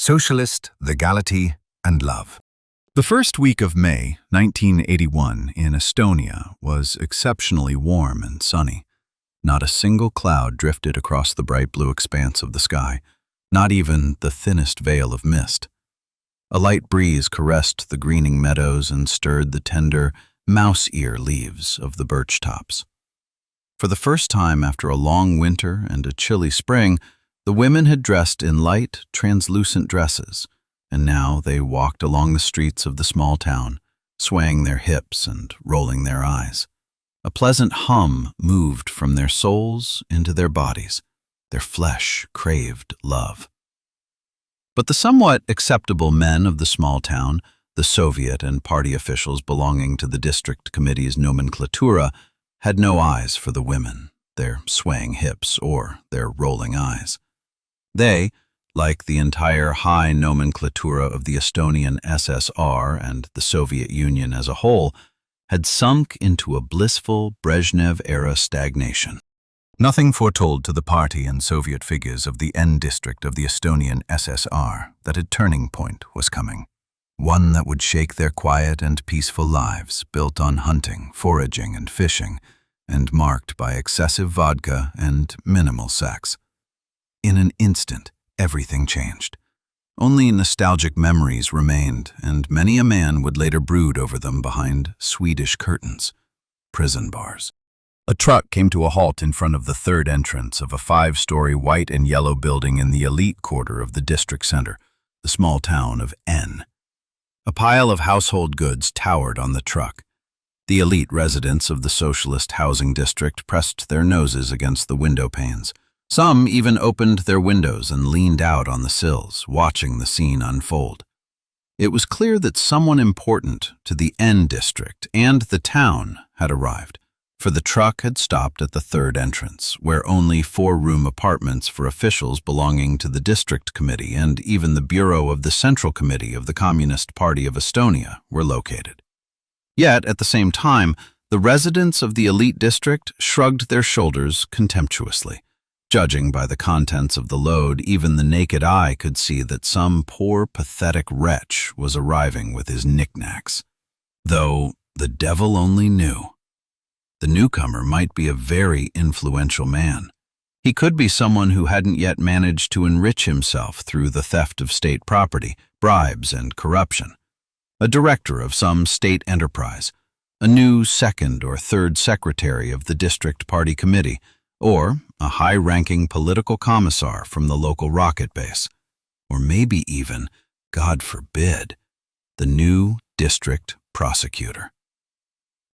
Socialist, Legality, and Love. The first week of May, 1981, in Estonia was exceptionally warm and sunny. Not a single cloud drifted across the bright blue expanse of the sky, not even the thinnest veil of mist. A light breeze caressed the greening meadows and stirred the tender, mouse-ear leaves of the birch tops. For the first time after a long winter and a chilly spring, the women had dressed in light, translucent dresses, and now they walked along the streets of the small town, swaying their hips and rolling their eyes. A pleasant hum moved from their souls into their bodies. Their flesh craved love. But the somewhat acceptable men of the small town, the Soviet and party officials belonging to the district committee's nomenklatura, had no eyes for the women, their swaying hips, or their rolling eyes. They, like the entire high nomenklatura of the Estonian SSR and the Soviet Union as a whole, had sunk into a blissful Brezhnev-era stagnation. Nothing foretold to the party and Soviet figures of the N district of the Estonian SSR that a turning point was coming. One that would shake their quiet and peaceful lives, built on hunting, foraging, and fishing, and marked by excessive vodka and minimal sex. In an instant, everything changed. Only nostalgic memories remained, and many a man would later brood over them behind Swedish curtains, prison bars. A truck came to a halt in front of the third entrance of a 5-story white and yellow building in the elite quarter of the district center, the small town of N. A pile of household goods towered on the truck. The elite residents of the Socialist housing district pressed their noses against the window panes. Some even opened their windows and leaned out on the sills, watching the scene unfold. It was clear that someone important to the N district and the town had arrived, for the truck had stopped at the third entrance, where only 4-room apartments for officials belonging to the district committee and even the bureau of the Central Committee of the Communist Party of Estonia were located. Yet, at the same time, the residents of the elite district shrugged their shoulders contemptuously. Judging by the contents of the load, even the naked eye could see that some poor, pathetic wretch was arriving with his knickknacks. Though the devil only knew. The newcomer might be a very influential man. He could be someone who hadn't yet managed to enrich himself through the theft of state property, bribes, and corruption. A director of some state enterprise, a new second or third secretary of the district party committee, or a high-ranking political commissar from the local rocket base, or maybe even, God forbid, the new district prosecutor.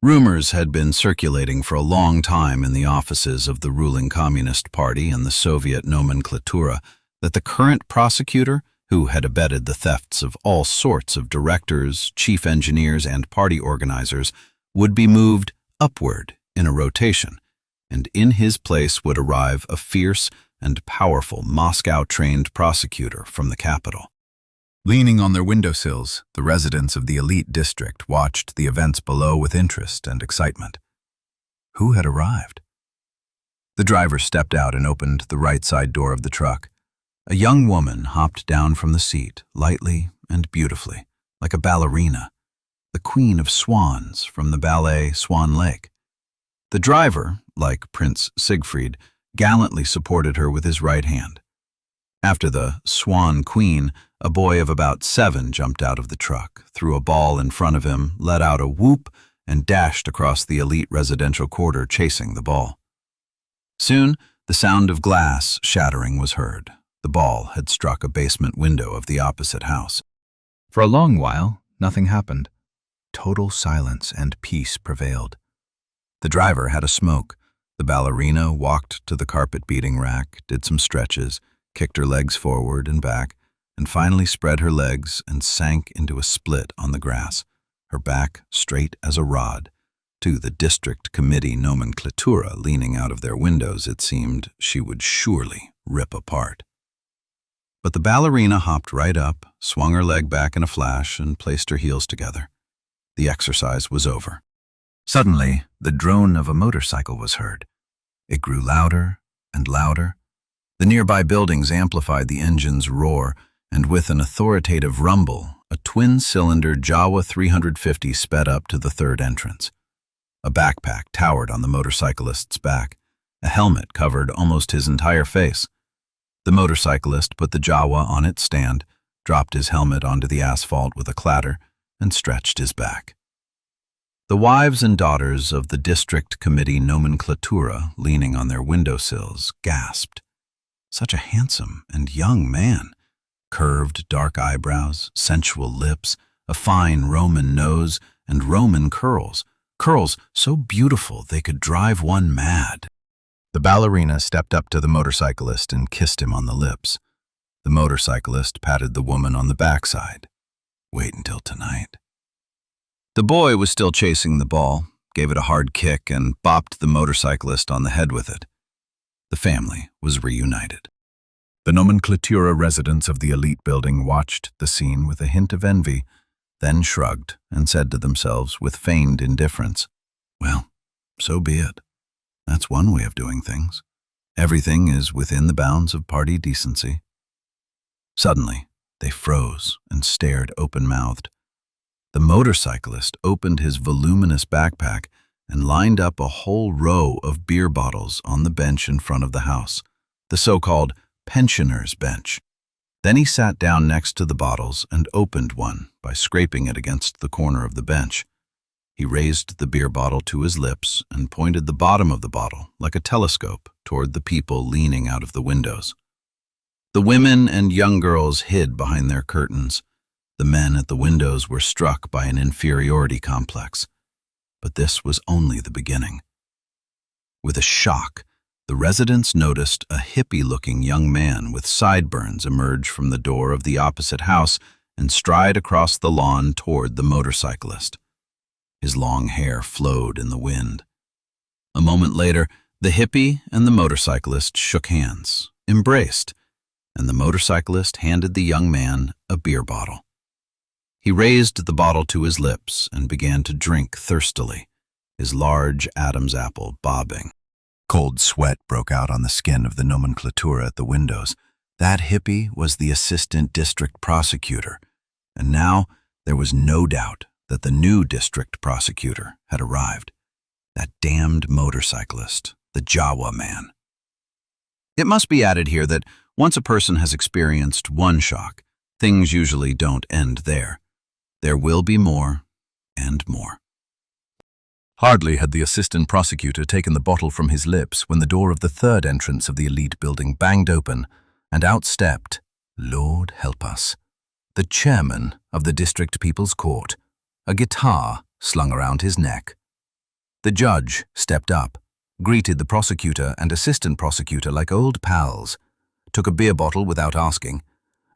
Rumors had been circulating for a long time in the offices of the ruling Communist Party and the Soviet nomenklatura that the current prosecutor, who had abetted the thefts of all sorts of directors, chief engineers, and party organizers, would be moved upward in a rotation, and in his place would arrive a fierce and powerful Moscow-trained prosecutor from the capital. Leaning on their windowsills, the residents of the elite district watched the events below with interest and excitement. Who had arrived? The driver stepped out and opened the right side door of the truck. A young woman hopped down from the seat, lightly and beautifully, like a ballerina, the queen of swans from the ballet Swan Lake. The driver, like Prince Siegfried, gallantly supported her with his right hand. After the Swan Queen, a boy of about 7 jumped out of the truck, threw a ball in front of him, let out a whoop, and dashed across the elite residential quarter chasing the ball. Soon, the sound of glass shattering was heard. The ball had struck a basement window of the opposite house. For a long while, nothing happened. Total silence and peace prevailed. The driver had a smoke. The ballerina walked to the carpet-beating rack, did some stretches, kicked her legs forward and back, and finally spread her legs and sank into a split on the grass, her back straight as a rod. To the district committee nomenklatura leaning out of their windows, it seemed she would surely rip apart. But the ballerina hopped right up, swung her leg back in a flash, and placed her heels together. The exercise was over. Suddenly, the drone of a motorcycle was heard. It grew louder and louder. The nearby buildings amplified the engine's roar, and with an authoritative rumble, a twin-cylinder Jawa 350 sped up to the third entrance. A backpack towered on the motorcyclist's back. A helmet covered almost his entire face. The motorcyclist put the Jawa on its stand, dropped his helmet onto the asphalt with a clatter, and stretched his back. The wives and daughters of the district committee nomenclatura, leaning on their windowsills, gasped. Such a handsome and young man. Curved, dark eyebrows, sensual lips, a fine Roman nose, and Roman curls. Curls so beautiful they could drive one mad. The ballerina stepped up to the motorcyclist and kissed him on the lips. The motorcyclist patted the woman on the backside. Wait until tonight. The boy was still chasing the ball, gave it a hard kick, and bopped the motorcyclist on the head with it. The family was reunited. The nomenclatura residents of the elite building watched the scene with a hint of envy, then shrugged and said to themselves with feigned indifference, "Well, so be it. That's one way of doing things. Everything is within the bounds of party decency." Suddenly, they froze and stared open-mouthed. The motorcyclist opened his voluminous backpack and lined up a whole row of beer bottles on the bench in front of the house, the so-called pensioner's bench. Then he sat down next to the bottles and opened one by scraping it against the corner of the bench. He raised the beer bottle to his lips and pointed the bottom of the bottle, like a telescope, toward the people leaning out of the windows. The women and young girls hid behind their curtains. The men at the windows were struck by an inferiority complex. But this was only the beginning. With a shock, the residents noticed a hippie-looking young man with sideburns emerge from the door of the opposite house and stride across the lawn toward the motorcyclist. His long hair flowed in the wind. A moment later, the hippie and the motorcyclist shook hands, embraced, and the motorcyclist handed the young man a beer bottle. He raised the bottle to his lips and began to drink thirstily, his large Adam's apple bobbing. Cold sweat broke out on the skin of the nomenclatura at the windows. That hippie was the assistant district prosecutor, and now there was no doubt that the new district prosecutor had arrived. That damned motorcyclist, the Jawa man. It must be added here that once a person has experienced one shock, things usually don't end there. There will be more and more. Hardly had the assistant prosecutor taken the bottle from his lips when the door of the third entrance of the elite building banged open, and out stepped, Lord help us, the chairman of the District People's Court, a guitar slung around his neck. The judge stepped up, greeted the prosecutor and assistant prosecutor like old pals, took a beer bottle without asking,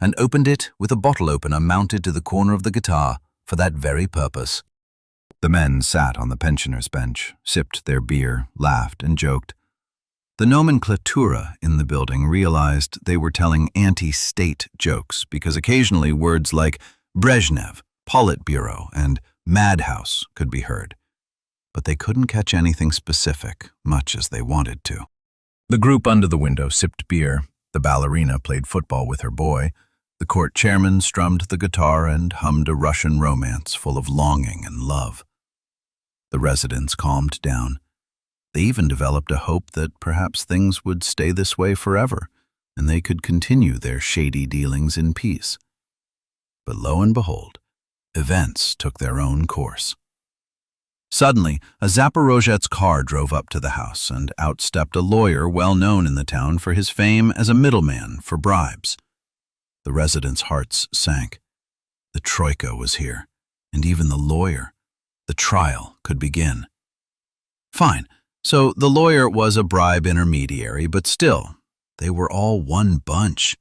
and opened it with a bottle opener mounted to the corner of the guitar for that very purpose. The men sat on the pensioner's bench, sipped their beer, laughed, and joked. The nomenclatura in the building realized they were telling anti-state jokes because occasionally words like Brezhnev, Politburo, and madhouse could be heard. But they couldn't catch anything specific, much as they wanted to. The group under the window sipped beer. The ballerina played football with her boy. The court chairman strummed the guitar and hummed a Russian romance full of longing and love. The residents calmed down. They even developed a hope that perhaps things would stay this way forever, and they could continue their shady dealings in peace. But lo and behold, events took their own course. Suddenly, a Zaporozhet's car drove up to the house, and out stepped a lawyer well known in the town for his fame as a middleman for bribes. The residents' hearts sank. The troika was here, and even the lawyer. The trial could begin. Fine, so the lawyer was a bribe intermediary, but still, they were all one bunch.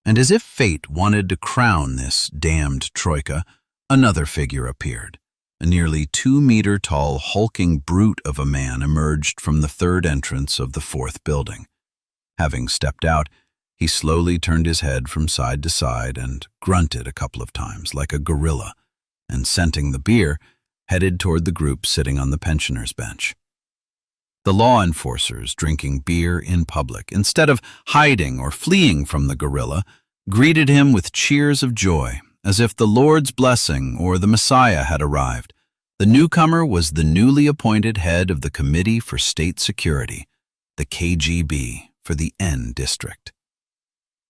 And as if fate wanted to crown this damned troika, another figure appeared. A nearly 2-meter-tall, hulking brute of a man emerged from the third entrance of the fourth building. Having stepped out, he slowly turned his head from side to side and grunted a couple of times like a gorilla, and scenting the beer, headed toward the group sitting on the pensioner's bench. The law enforcers drinking beer in public, instead of hiding or fleeing from the gorilla, greeted him with cheers of joy, as if the Lord's blessing or the Messiah had arrived. The newcomer was the newly appointed head of the Committee for State Security, the KGB, for the N District.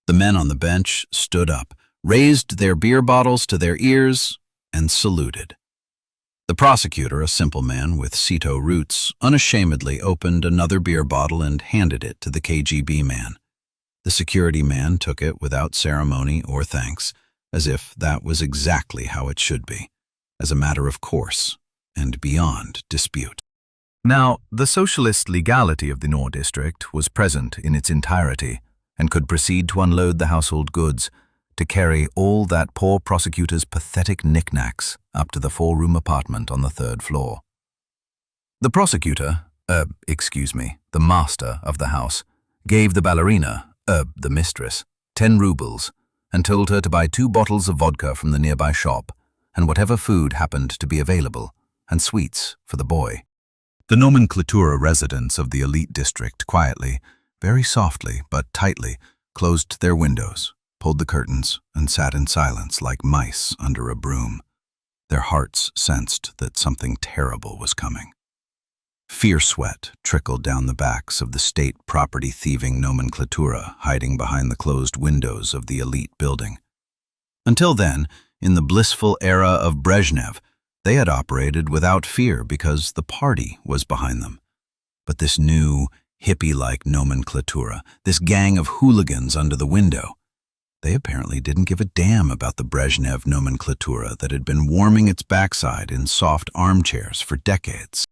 The men on the bench stood up, raised their beer bottles to their ears, and saluted. The prosecutor, a simple man with Sito roots, unashamedly opened another beer bottle and handed it to the KGB man. The security man took it without ceremony or thanks, as if that was exactly how it should be, as a matter of course and beyond dispute. Now, the Socialist Legality of the Nor District was present in its entirety and could proceed to unload the household goods, to carry all that poor prosecutor's pathetic knickknacks up to the 4-room apartment on the 3rd floor. The prosecutor, the master of the house, gave the ballerina, the mistress, 10 rubles and told her to buy 2 bottles of vodka from the nearby shop and whatever food happened to be available, and sweets for the boy. The nomenclatura residents of the elite district quietly, very softly but tightly, closed their windows, pulled the curtains, and sat in silence like mice under a broom. Their hearts sensed that something terrible was coming. Fierce sweat trickled down the backs of the state property-thieving nomenclatura hiding behind the closed windows of the elite building. Until then, in the blissful era of Brezhnev, they had operated without fear because the party was behind them. But this new, hippie-like nomenclatura, this gang of hooligans under the window, they apparently didn't give a damn about the Brezhnev nomenclatura that had been warming its backside in soft armchairs for decades.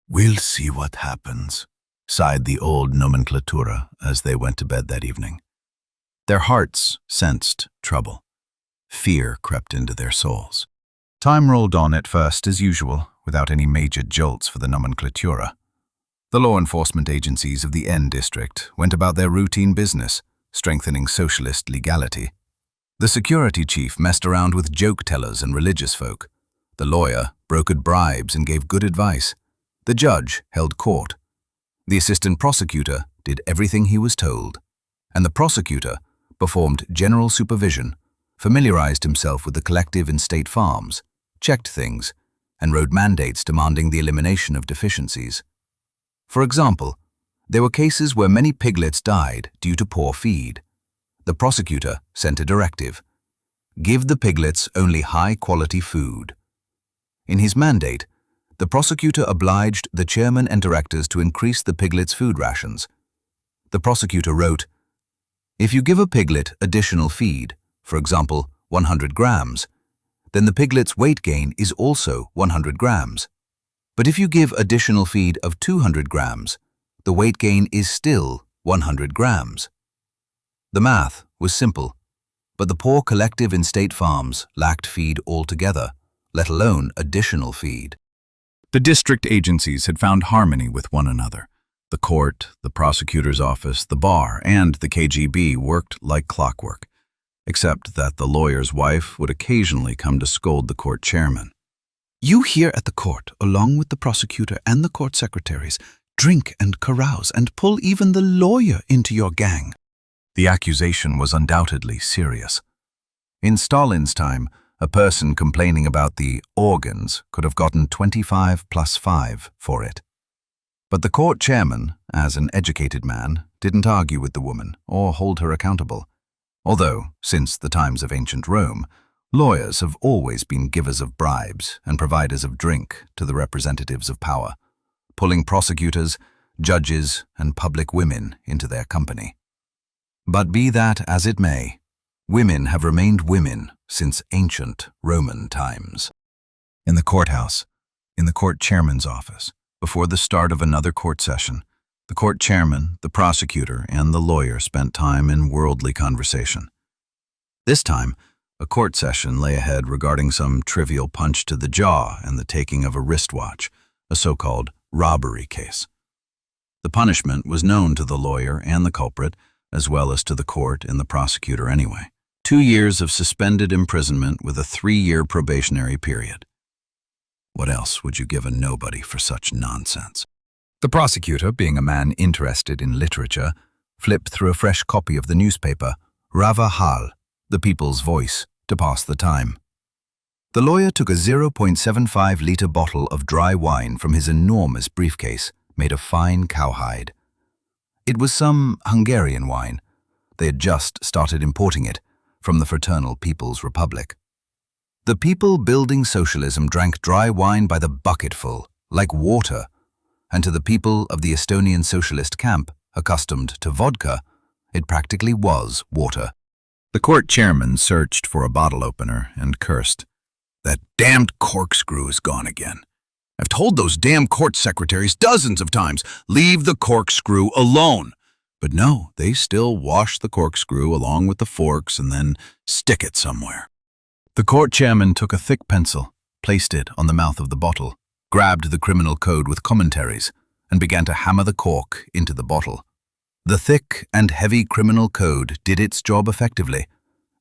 "We'll see what happens," sighed the old nomenclatura as they went to bed that evening. Their hearts sensed trouble. Fear crept into their souls. Time rolled on at first as usual, without any major jolts for the nomenclatura. The law enforcement agencies of the N District went about their routine business, strengthening socialist legality. The security chief messed around with joke tellers and religious folk. The lawyer brokered bribes and gave good advice. The judge held court. The assistant prosecutor did everything he was told. And the prosecutor performed general supervision, familiarized himself with the collective in state farms, checked things, and wrote mandates demanding the elimination of deficiencies. For example, there were cases where many piglets died due to poor feed. The prosecutor sent a directive: give the piglets only high-quality food. In his mandate, the prosecutor obliged the chairman and directors to increase the piglets' food rations. The prosecutor wrote, if you give a piglet additional feed, for example, 100 grams, then the piglet's weight gain is also 100 grams. But if you give additional feed of 200 grams, the weight gain is still 100 grams. The math was simple, but the poor collective in state farms lacked feed altogether, let alone additional feed. The district agencies had found harmony with one another. The court, the prosecutor's office, the bar, and the KGB worked like clockwork, except that the lawyer's wife would occasionally come to scold the court chairman. You here at the court, along with the prosecutor and the court secretaries, drink and carouse and pull even the lawyer into your gang. The accusation was undoubtedly serious. In Stalin's time, a person complaining about the organs could have gotten 25 + 5 for it. But the court chairman, as an educated man, didn't argue with the woman or hold her accountable. Although, since the times of ancient Rome, lawyers have always been givers of bribes and providers of drink to the representatives of power, pulling prosecutors, judges, and public women into their company. But be that as it may, women have remained women since ancient Roman times. In the courthouse, in the court chairman's office, before the start of another court session, the court chairman, the prosecutor, and the lawyer spent time in worldly conversation. This time, a court session lay ahead regarding some trivial punch to the jaw and the taking of a wristwatch, a so-called robbery case. The punishment was known to the lawyer and the culprit, as well as to the court and the prosecutor anyway. 2 years of suspended imprisonment with a 3-year probationary period. What else would you give a nobody for such nonsense? The prosecutor, being a man interested in literature, flipped through a fresh copy of the newspaper, Rava Hal, the people's voice, to pass the time. The lawyer took a 0.75-liter bottle of dry wine from his enormous briefcase, made of fine cowhide. It was some Hungarian wine. They had just started importing it from the Fraternal People's Republic. The people building socialism drank dry wine by the bucketful, like water, and to the people of the Estonian socialist camp, accustomed to vodka, it practically was water. The court chairman searched for a bottle opener and cursed. "That damned corkscrew is gone again. I've told those damn court secretaries dozens of times, leave the corkscrew alone. But no, they still wash the corkscrew along with the forks and then stick it somewhere." The court chairman took a thick pencil, placed it on the mouth of the bottle, grabbed the criminal code with commentaries, and began to hammer the cork into the bottle. The thick and heavy criminal code did its job effectively,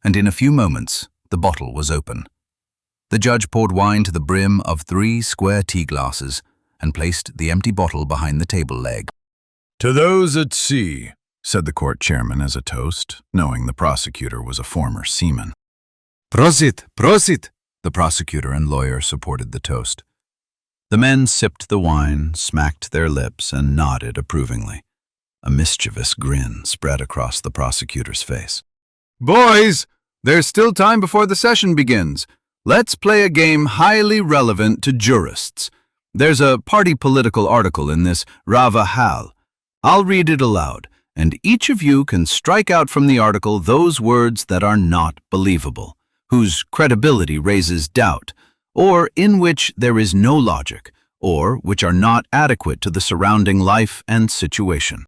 and in a few moments the bottle was open. The judge poured wine to the brim of 3 square tea glasses and placed the empty bottle behind the table leg. "To those at sea," said the court chairman as a toast, knowing the prosecutor was a former seaman. "Prosit, prosit!" The prosecutor and lawyer supported the toast. The men sipped the wine, smacked their lips, and nodded approvingly. A mischievous grin spread across the prosecutor's face. "Boys, there's still time before the session begins. Let's play a game highly relevant to jurists. There's a party political article in this Rava Hal. I'll read it aloud, and each of you can strike out from the article those words that are not believable, whose credibility raises doubt, or in which there is no logic, or which are not adequate to the surrounding life and situation."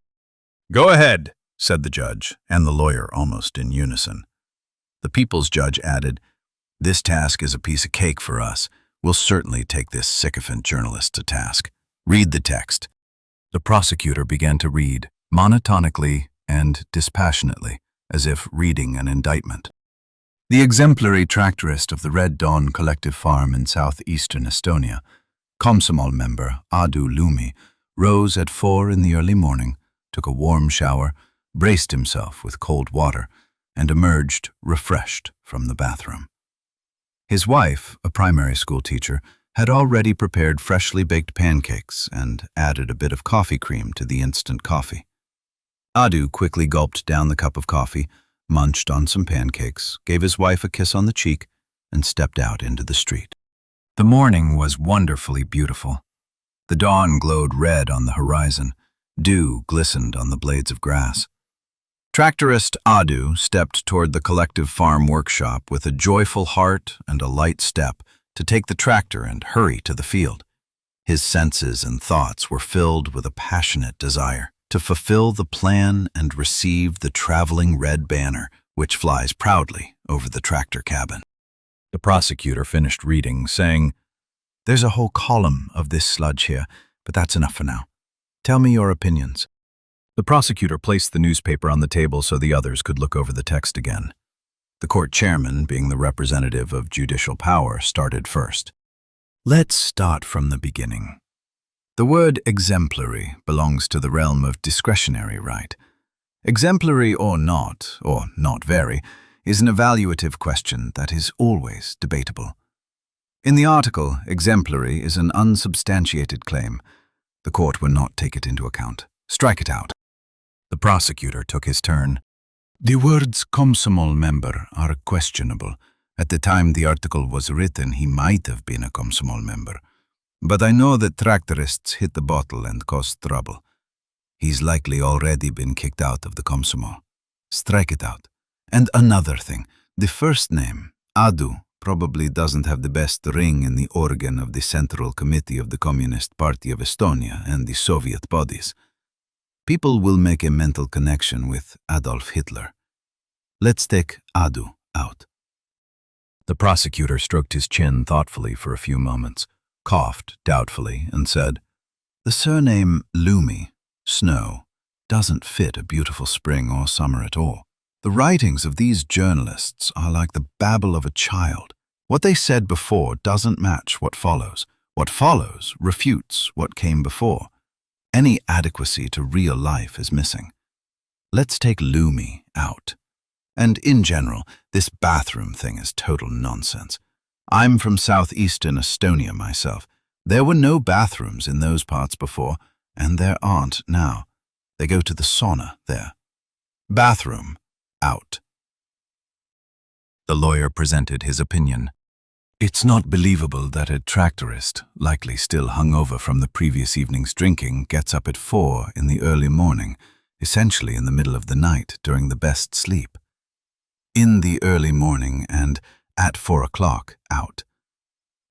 "Go ahead," said the judge and the lawyer almost in unison. The people's judge added, "This task is a piece of cake for us. We'll certainly take this sycophant journalist to task. Read the text." The prosecutor began to read, monotonically and dispassionately, as if reading an indictment. The exemplary tractorist of the Red Dawn collective farm in southeastern Estonia, Komsomol member Uido Truija, rose at 4 in the early morning, took a warm shower, braced himself with cold water, and emerged refreshed from the bathroom. His wife, a primary school teacher, had already prepared freshly baked pancakes and added a bit of coffee cream to the instant coffee. Uido quickly gulped down the cup of coffee, munched on some pancakes, gave his wife a kiss on the cheek, and stepped out into the street. The morning was wonderfully beautiful. The dawn glowed red on the horizon. Dew glistened on the blades of grass. Tractorist Uido stepped toward the collective farm workshop with a joyful heart and a light step to take the tractor and hurry to the field. His senses and thoughts were filled with a passionate desire to fulfill the plan and receive the traveling red banner which flies proudly over the tractor cabin. The prosecutor finished reading, saying, "There's a whole column of this sludge here, but that's enough for now. Tell me your opinions." The prosecutor placed the newspaper on the table so the others could look over the text again. The court chairman, being the representative of judicial power, started first. "Let's start from the beginning. The word exemplary belongs to the realm of discretionary right. Exemplary or not very, is an evaluative question that is always debatable. In the article, exemplary is an unsubstantiated claim. The court will not take it into account. Strike it out." The prosecutor took his turn. "The words Komsomol member are questionable. At the time the article was written, he might have been a Komsomol member. But I know that tractorists hit the bottle and cause trouble. He's likely already been kicked out of the Komsomol. Strike it out. And another thing, the first name, Uido, probably doesn't have the best ring in the organ of the Central Committee of the Communist Party of Estonia and the Soviet bodies. People will make a mental connection with Adolf Hitler. Let's take Uido out." The prosecutor stroked his chin thoughtfully for a few moments, coughed doubtfully, and said, "The surname Lumi, snow, doesn't fit a beautiful spring or summer at all. The writings of these journalists are like the babble of a child. What they said before doesn't match what follows. What follows refutes what came before. Any adequacy to real life is missing. Let's take Lumi out." And in general, this bathroom thing is total nonsense. I'm from southeastern Estonia myself. There were no bathrooms in those parts before, and there aren't now. They go to the sauna there. Bathroom, out. The lawyer presented his opinion. It's not believable that a tractorist, likely still hungover from the previous evening's drinking, gets up at 4 in the early morning, essentially in the middle of the night during the best sleep. In the early morning and at 4 o'clock, out.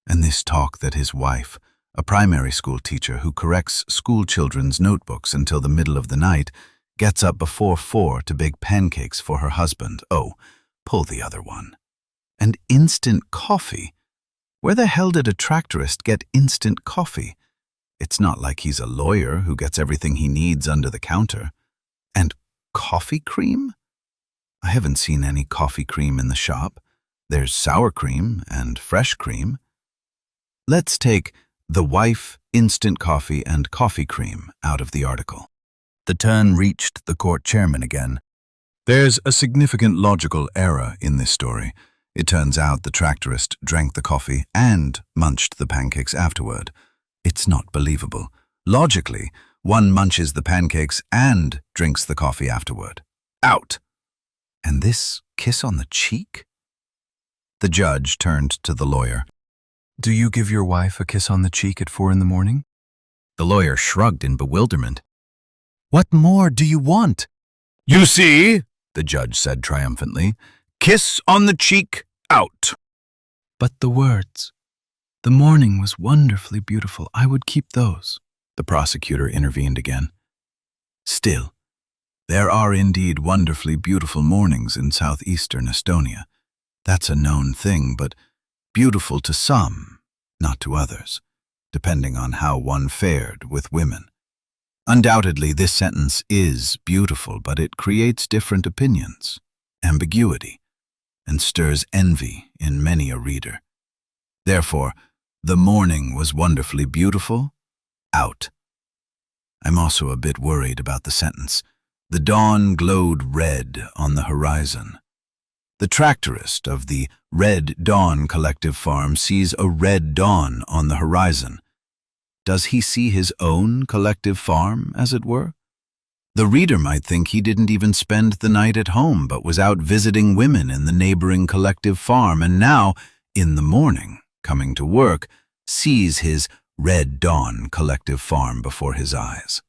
And this talk that his wife, a primary school teacher who corrects school children's notebooks until the middle of the night, gets up before 4 to bake pancakes for her husband. Oh, pull the other one. And instant coffee? Where the hell did a tractorist get instant coffee? It's not like he's a lawyer who gets everything he needs under the counter. And coffee cream? I haven't seen any coffee cream in the shop. There's sour cream and fresh cream. Let's take the wife, instant coffee, and coffee cream out of the article. The turn reached the court chairman again. There's a significant logical error in this story. It turns out the tractorist drank the coffee and munched the pancakes afterward. It's not believable. Logically, one munches the pancakes and drinks the coffee afterward. Out! And this kiss on the cheek? The judge turned to the lawyer. Do you give your wife a kiss on the cheek at 4 in the morning? The lawyer shrugged in bewilderment. What more do you want? You see, the judge said triumphantly, kiss on the cheek, out. But the words. The morning was wonderfully beautiful. I would keep those. The prosecutor intervened again. Still, there are indeed wonderfully beautiful mornings in southeastern Estonia. That's a known thing, but beautiful to some, not to others, depending on how one fared with women. Undoubtedly, this sentence is beautiful, but it creates different opinions, ambiguity, and stirs envy in many a reader. Therefore, the morning was wonderfully beautiful, out. I'm also a bit worried about the sentence. The dawn glowed red on the horizon. The tractorist of the Red Dawn Collective Farm sees a red dawn on the horizon. Does he see his own collective farm, as it were? The reader might think he didn't even spend the night at home, but was out visiting women in the neighboring collective farm, and now, in the morning, coming to work, sees his Red Dawn Collective Farm before his eyes.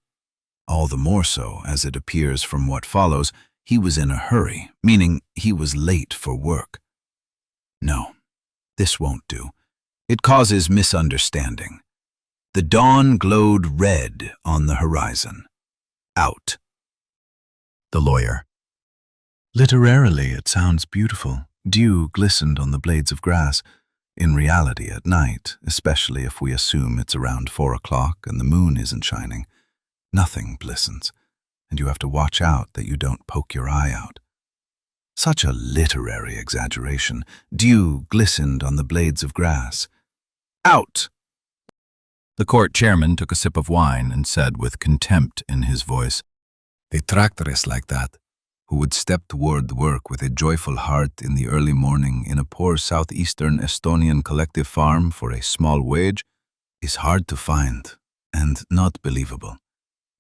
All the more so, as it appears from what follows, he was in a hurry, meaning he was late for work. No, this won't do. It causes misunderstanding. The dawn glowed red on the horizon. Out. The lawyer. Literarily, it sounds beautiful. Dew glistened on the blades of grass. In reality, at night, especially if we assume it's around 4 o'clock and the moon isn't shining, nothing glistens, and you have to watch out that you don't poke your eye out. Such a literary exaggeration. Dew glistened on the blades of grass. Out! The court chairman took a sip of wine and said with contempt in his voice, A tractorist like that, who would step toward work with a joyful heart in the early morning in a poor southeastern Estonian collective farm for a small wage, is hard to find and not believable.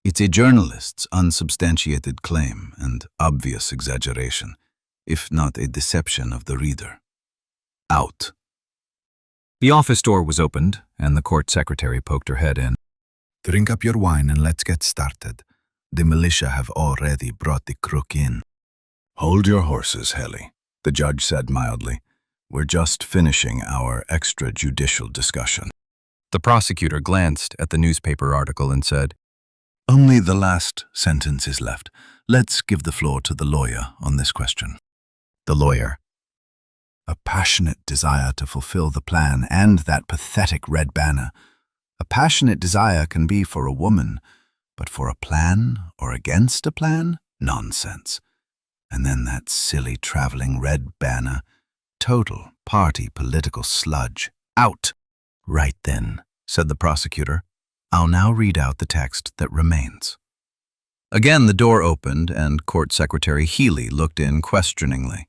It's a journalist's unsubstantiated claim and obvious exaggeration, if not a deception of the reader. Out. The office door was opened, and the court secretary poked her head in. Drink up your wine and let's get started. The militia have already brought the crook in. Hold your horses, Helly, the judge said mildly. We're just finishing our extrajudicial discussion. The prosecutor glanced at the newspaper article and said, Only the last sentence is left. Let's give the floor to the lawyer on this question. The lawyer. A passionate desire to fulfill the plan and that pathetic red banner. A passionate desire can be for a woman, but for a plan or against a plan? Nonsense. And then that silly traveling red banner. Total party political sludge. Out! Right then, said the prosecutor. I'll now read out the text that remains. Again, the door opened, and Court Secretary Healy looked in questioningly.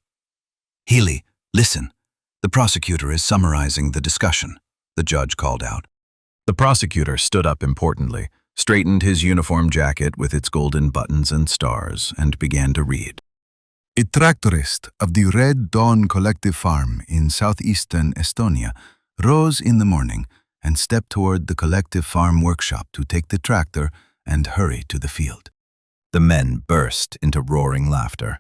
"Healy, listen. The prosecutor is summarizing the discussion," the judge called out. The prosecutor stood up importantly, straightened his uniform jacket with its golden buttons and stars, and began to read. "A tractorist of the Red Dawn Collective Farm in southeastern Estonia rose in the morning and stepped toward the collective farm workshop to take the tractor and hurry to the field." The men burst into roaring laughter.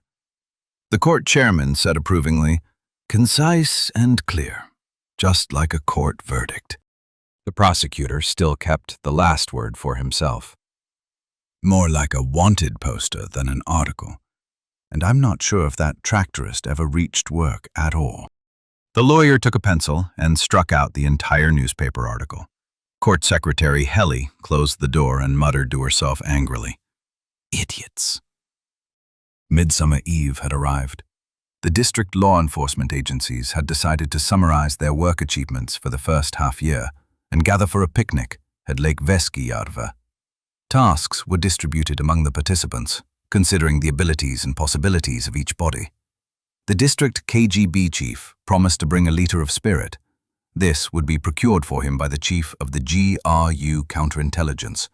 The court chairman said approvingly, "Concise and clear, just like a court verdict." The prosecutor still kept the last word for himself. "More like a wanted poster than an article. And I'm not sure if that tractorist ever reached work at all." The lawyer took a pencil and struck out the entire newspaper article. Court Secretary Healy closed the door and muttered to herself angrily, "Idiots." Midsummer Eve had arrived. The district law enforcement agencies had decided to summarize their work achievements for the first half year and gather for a picnic at Lake Veskijärve. Tasks were distributed among the participants, considering the abilities and possibilities of each body. The district KGB chief promised to bring a liter of spirit. This would be procured for him by the chief of the GRU counterintelligence,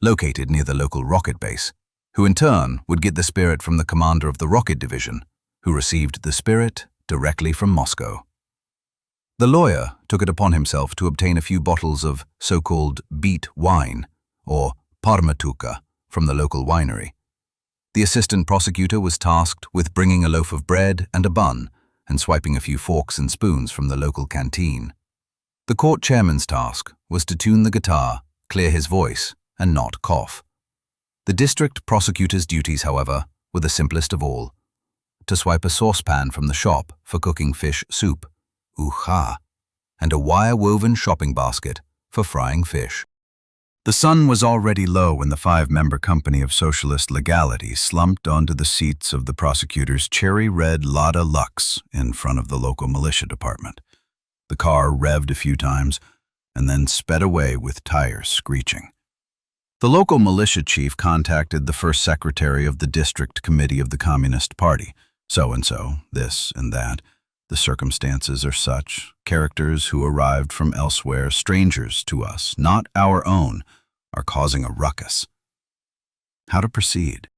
located near the local rocket base, who in turn would get the spirit from the commander of the rocket division, who received the spirit directly from Moscow. The lawyer took it upon himself to obtain a few bottles of so-called beet wine, or parmatuka, from the local winery. The assistant prosecutor was tasked with bringing a loaf of bread and a bun and swiping a few forks and spoons from the local canteen. The court chairman's task was to tune the guitar, clear his voice, and not cough. The district prosecutor's duties, however, were the simplest of all: to swipe a saucepan from the shop for cooking fish soup, uha, and a wire-woven shopping basket for frying fish. The sun was already low when the 5-member company of Socialist Legality slumped onto the seats of the prosecutor's cherry-red Lada Lux in front of the local militia department. The car revved a few times and then sped away with tires screeching. The local militia chief contacted the first secretary of the district committee of the Communist Party. So-and-so, this and that. The circumstances are such. Characters who arrived from elsewhere, strangers to us, not our own, are causing a ruckus. How to proceed?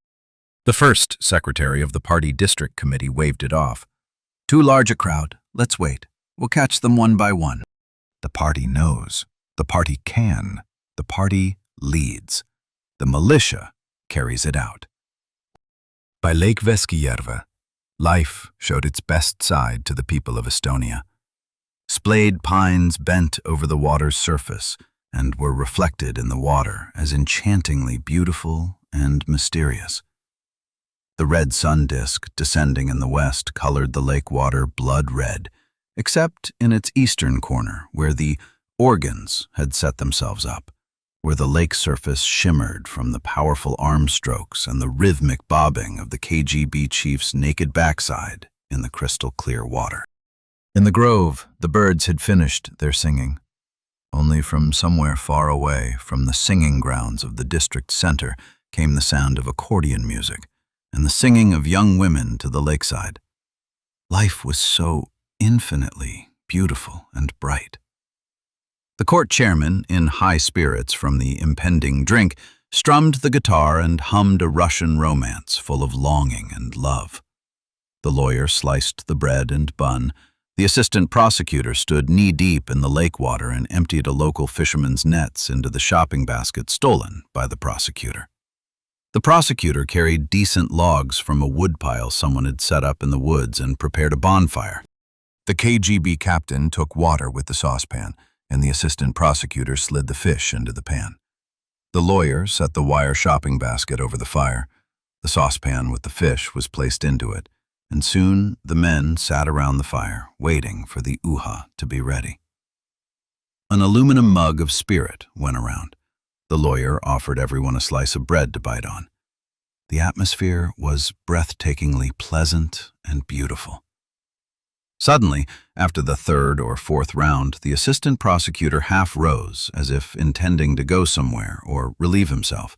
The first secretary of the party district committee waved it off. "Too large a crowd. Let's wait. We'll catch them one by one." The party knows. The party can. The party leads. The militia carries it out. By Lake Veskijärve, life showed its best side to the people of Estonia. Splayed pines bent over the water's surface and were reflected in the water as enchantingly beautiful and mysterious. The red sun disk descending in the west colored the lake water blood red, except in its eastern corner where the organs had set themselves up, where the lake surface shimmered from the powerful arm strokes and the rhythmic bobbing of the KGB chief's naked backside in the crystal clear water. In the grove, the birds had finished their singing. Only from somewhere far away, from the singing grounds of the district center, came the sound of accordion music and the singing of young women to the lakeside. Life was so infinitely beautiful and bright. The court chairman, in high spirits from the impending drink, strummed the guitar and hummed a Russian romance full of longing and love. The lawyer sliced the bread and bun. The assistant prosecutor stood knee-deep in the lake water and emptied a local fisherman's nets into the shopping basket stolen by the prosecutor. The prosecutor carried decent logs from a woodpile someone had set up in the woods and prepared a bonfire. The KGB captain took water with the saucepan, and the assistant prosecutor slid the fish into the pan. The lawyer set the wire shopping basket over the fire. The saucepan with the fish was placed into it, and soon the men sat around the fire, waiting for the uha to be ready. An aluminum mug of spirit went around. The lawyer offered everyone a slice of bread to bite on. The atmosphere was breathtakingly pleasant and beautiful. Suddenly, after the third or fourth round, the assistant prosecutor half rose, as if intending to go somewhere or relieve himself.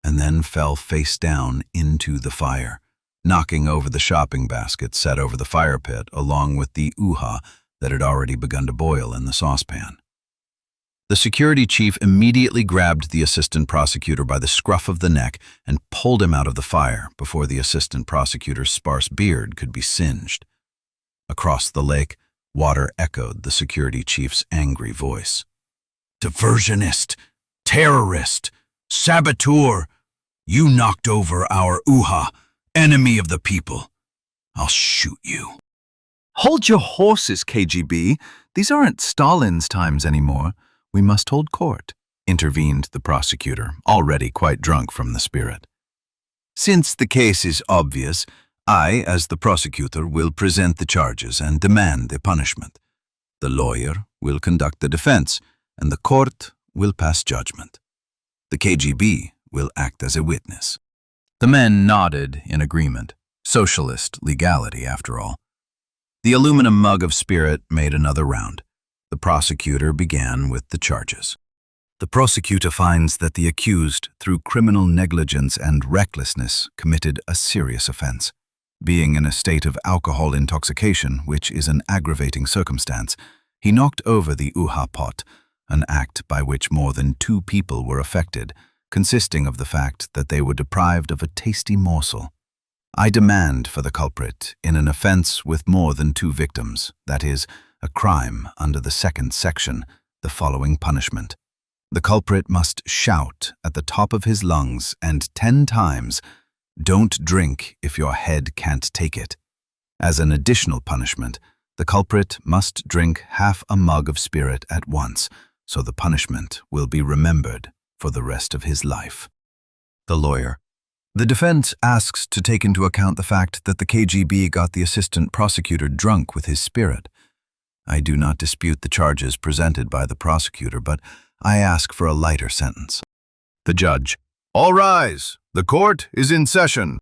and then fell face down into the fire, knocking over the shopping basket set over the fire pit along with the uha that had already begun to boil in the saucepan. The security chief immediately grabbed the assistant prosecutor by the scruff of the neck and pulled him out of the fire before the assistant prosecutor's sparse beard could be singed. Across the lake, water echoed the security chief's angry voice. "Diversionist! Terrorist! Saboteur! You knocked over our uha, enemy of the people. I'll shoot you." Hold your horses, KGB. These aren't Stalin's times anymore. We must hold court, intervened the prosecutor, already quite drunk from the spirit. Since the case is obvious, I, as the prosecutor, will present the charges and demand the punishment. The lawyer will conduct the defense, and the court will pass judgment. The KGB will act as a witness. The men nodded in agreement. Socialist legality, after all. The aluminum mug of spirit made another round. The prosecutor began with the charges. The prosecutor finds that the accused, through criminal negligence and recklessness, committed a serious offense. Being in a state of alcohol intoxication, which is an aggravating circumstance, he knocked over the uha pot, an act by which more than 2 people were affected, consisting of the fact that they were deprived of a tasty morsel. I demand for the culprit, in an offense with more than 2 victims, that is, a crime under the 2nd section, the following punishment. The culprit must shout at the top of his lungs and 10 times, "Don't drink if your head can't take it." As an additional punishment, the culprit must drink half a mug of spirit at once, so the punishment will be remembered for the rest of his life. The lawyer. The defense asks to take into account the fact that the KGB got the assistant prosecutor drunk with his spirit. I do not dispute the charges presented by the prosecutor, but I ask for a lighter sentence. The judge. All rise. The court is in session.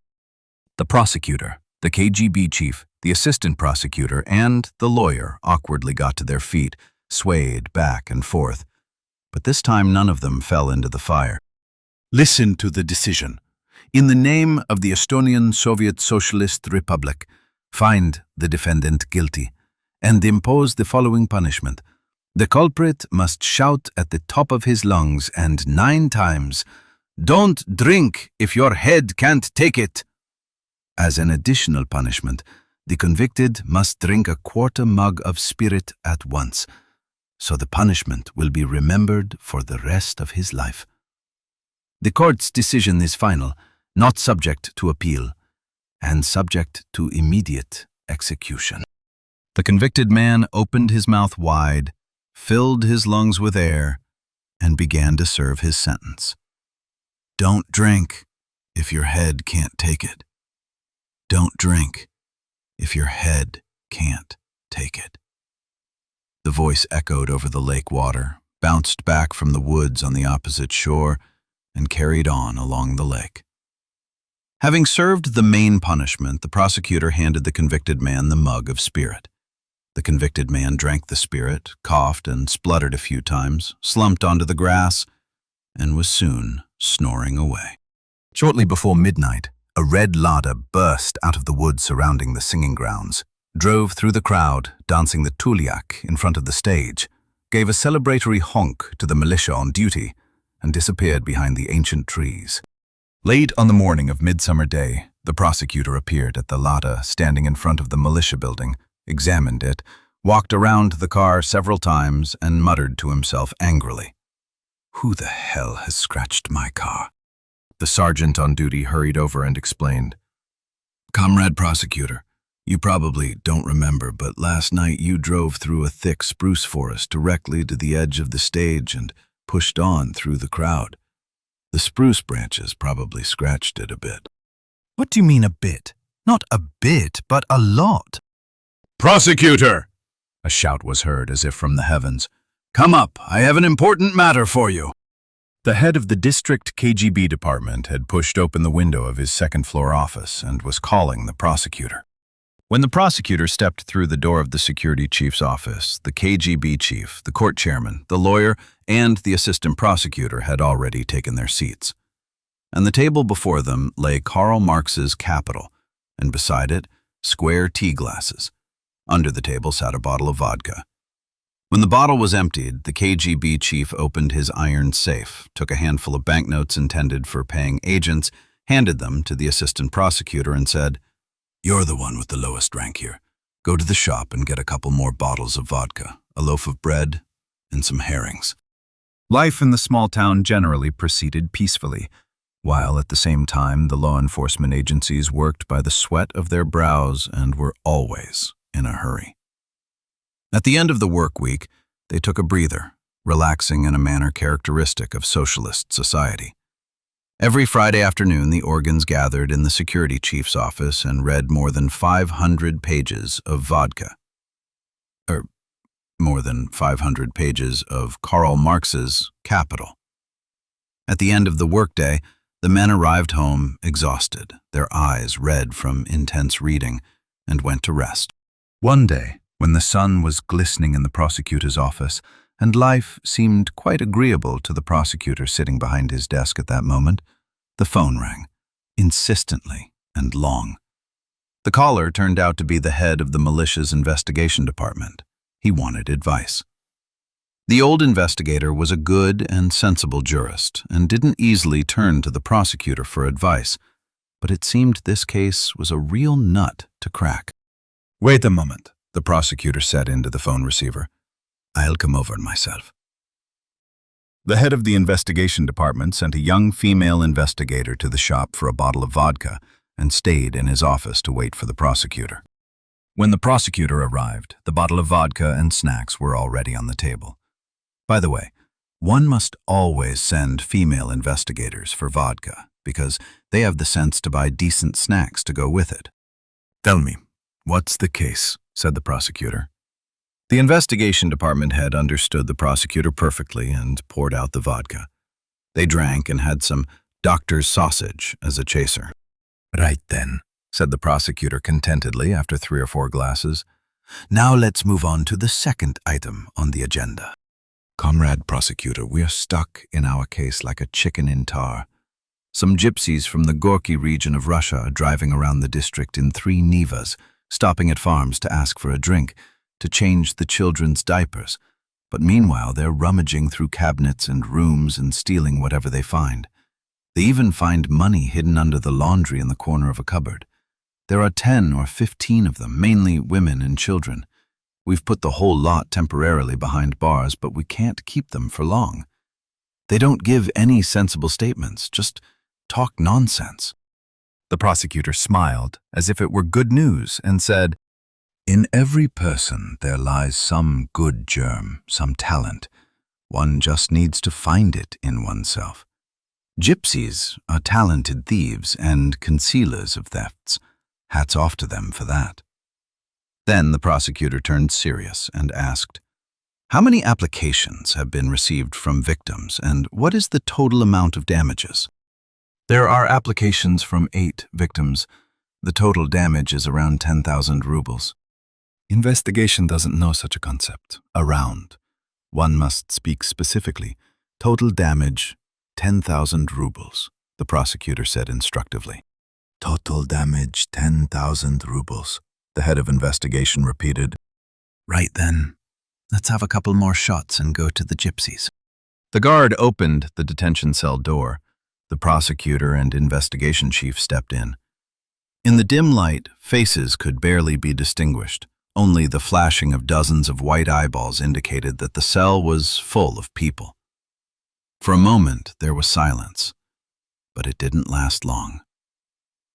The prosecutor, the KGB chief, the assistant prosecutor, and the lawyer awkwardly got to their feet, swayed back and forth. But this time none of them fell into the fire. Listen to the decision. In the name of the Estonian Soviet Socialist Republic, find the defendant guilty and impose the following punishment. The culprit must shout at the top of his lungs and 9 times, "Don't drink if your head can't take it." As an additional punishment, the convicted must drink a 1/4 mug of spirit at once, so the punishment will be remembered for the rest of his life. The court's decision is final, not subject to appeal, and subject to immediate execution. The convicted man opened his mouth wide, filled his lungs with air, and began to serve his sentence. Don't drink if your head can't take it. Don't drink if your head can't take it. The voice echoed over the lake water, bounced back from the woods on the opposite shore, and carried on along the lake. Having served the main punishment, the prosecutor handed the convicted man the mug of spirit. The convicted man drank the spirit, coughed and spluttered a few times, slumped onto the grass, and was soon snoring away. Shortly before midnight, a red Lada burst out of the woods surrounding the singing grounds, drove through the crowd, dancing the tuliak in front of the stage, gave a celebratory honk to the militia on duty, and disappeared behind the ancient trees. Late on the morning of Midsummer Day, the prosecutor appeared at the Lada standing in front of the militia building, examined it, walked around the car several times, and muttered to himself angrily, "Who the hell has scratched my car?" The sergeant on duty hurried over and explained, "Comrade prosecutor, you probably don't remember, but last night you drove through a thick spruce forest directly to the edge of the stage and pushed on through the crowd. The spruce branches probably scratched it a bit." What do you mean a bit? Not a bit, but a lot. "Prosecutor!" A shout was heard as if from the heavens. "Come up, I have an important matter for you." The head of the district KGB department had pushed open the window of his second-floor office and was calling the prosecutor. When the prosecutor stepped through the door of the security chief's office, the KGB chief, the court chairman, the lawyer, and the assistant prosecutor had already taken their seats. and the table before them lay Karl Marx's Capital, and beside it, square tea glasses. Under the table sat a bottle of vodka. When the bottle was emptied, the KGB chief opened his iron safe, took a handful of banknotes intended for paying agents, handed them to the assistant prosecutor, and said, "You're the one with the lowest rank here. Go to the shop and get a couple more bottles of vodka, a loaf of bread, and some herrings." Life in the small town generally proceeded peacefully, while at the same time the law enforcement agencies worked by the sweat of their brows and were always in a hurry. At the end of the work week, they took a breather, relaxing in a manner characteristic of socialist society. Every Friday afternoon, the organs gathered in the security chief's office and read more than 500 pages of vodka. More than 500 pages of Karl Marx's Capital. At the end of the workday, the men arrived home exhausted, their eyes red from intense reading, and went to rest. One day, when the sun was glistening in the prosecutor's office, and life seemed quite agreeable to the prosecutor sitting behind his desk at that moment, the phone rang, insistently and long. The caller turned out to be the head of the militia's investigation department. He wanted advice. The old investigator was a good and sensible jurist and didn't easily turn to the prosecutor for advice, but it seemed this case was a real nut to crack. "Wait a moment," the prosecutor said into the phone receiver. "I'll come over myself." The head of the investigation department sent a young female investigator to the shop for a bottle of vodka and stayed in his office to wait for the prosecutor. When the prosecutor arrived, the bottle of vodka and snacks were already on the table. By the way, one must always send female investigators for vodka because they have the sense to buy decent snacks to go with it. "Tell me, what's the case?" said the prosecutor. The investigation department head understood the prosecutor perfectly and poured out the vodka. They drank and had some doctor's sausage as a chaser. "Right then," said the prosecutor contentedly after 3 or 4 glasses. "Now let's move on to the second item on the agenda." "Comrade prosecutor, we are stuck in our case like a chicken in tar. Some gypsies from the Gorky region of Russia are driving around the district in 3 Nivas, stopping at farms to ask for a drink, to change the children's diapers. But meanwhile, they're rummaging through cabinets and rooms and stealing whatever they find. They even find money hidden under the laundry in the corner of a cupboard. There are 10 or 15 of them, mainly women and children. We've put the whole lot temporarily behind bars, but we can't keep them for long. They don't give any sensible statements, just talk nonsense." The prosecutor smiled, as if it were good news, and said, "In every person there lies some good germ, some talent. One just needs to find it in oneself. Gypsies are talented thieves and concealers of thefts. Hats off to them for that." Then the prosecutor turned serious and asked, "How many applications have been received from victims, and what is the total amount of damages?" "There are applications from 8 victims. The total damage is around 10,000 rubles. "Investigation doesn't know such a concept. Around. One must speak specifically. Total damage, 10,000 rubles, the prosecutor said instructively. "Total damage, 10,000 rubles, the head of investigation repeated. "Right then. Let's have a couple more shots and go to the gypsies." The guard opened the detention cell door. The prosecutor and investigation chief stepped in. In the dim light, faces could barely be distinguished. Only the flashing of dozens of white eyeballs indicated that the cell was full of people. For a moment, there was silence, but it didn't last long.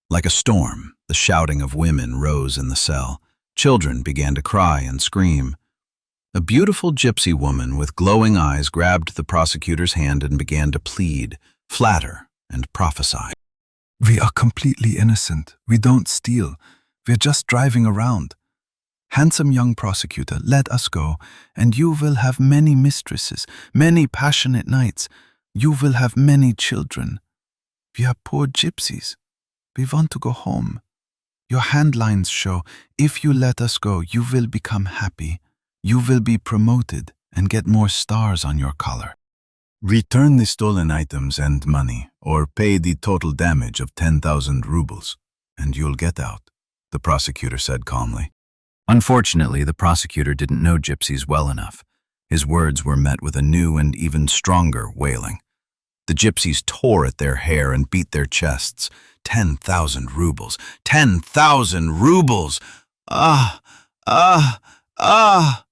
Like a storm, the shouting of women rose in the cell. Children began to cry and scream. A beautiful gypsy woman with glowing eyes grabbed the prosecutor's hand and began to plead, flatter, and prophesy. "We are completely innocent. We don't steal. We're just driving around. Handsome young prosecutor, let us go, and you will have many mistresses, many passionate nights. You will have many children. We are poor gypsies. We want to go home. Your handlines show, if you let us go, you will become happy. You will be promoted and get more stars on your collar." Return the stolen items and money, or pay the total damage of 10,000 rubles, and you'll get out, the prosecutor said calmly. Unfortunately, the prosecutor didn't know gypsies well enough. His words were met with a new and even stronger wailing. The gypsies tore at their hair and beat their chests. 10,000 rubles! 10,000 rubles! Ah! Ah! Ah!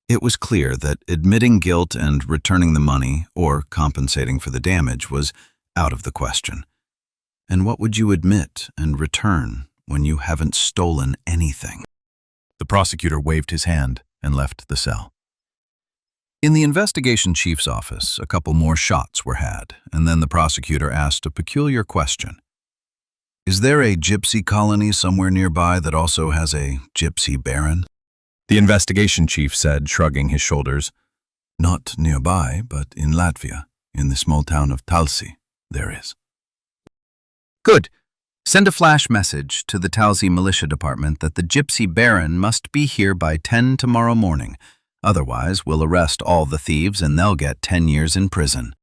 It was clear that admitting guilt and returning the money, or compensating for the damage, was out of the question. And what would you admit and return when you haven't stolen anything? The prosecutor waved his hand and left the cell. In the investigation chief's office, a couple more shots were had, and then the prosecutor asked a peculiar question. Is there a gypsy colony somewhere nearby that also has a gypsy baron? The investigation chief said, shrugging his shoulders, Not nearby, but in Latvia, in the small town of Talsi, there is. Good. Send a flash message to the Talsi militia department that the gypsy baron must be here by 10 tomorrow morning. Otherwise, we'll arrest all the thieves and they'll get 10 years in prison.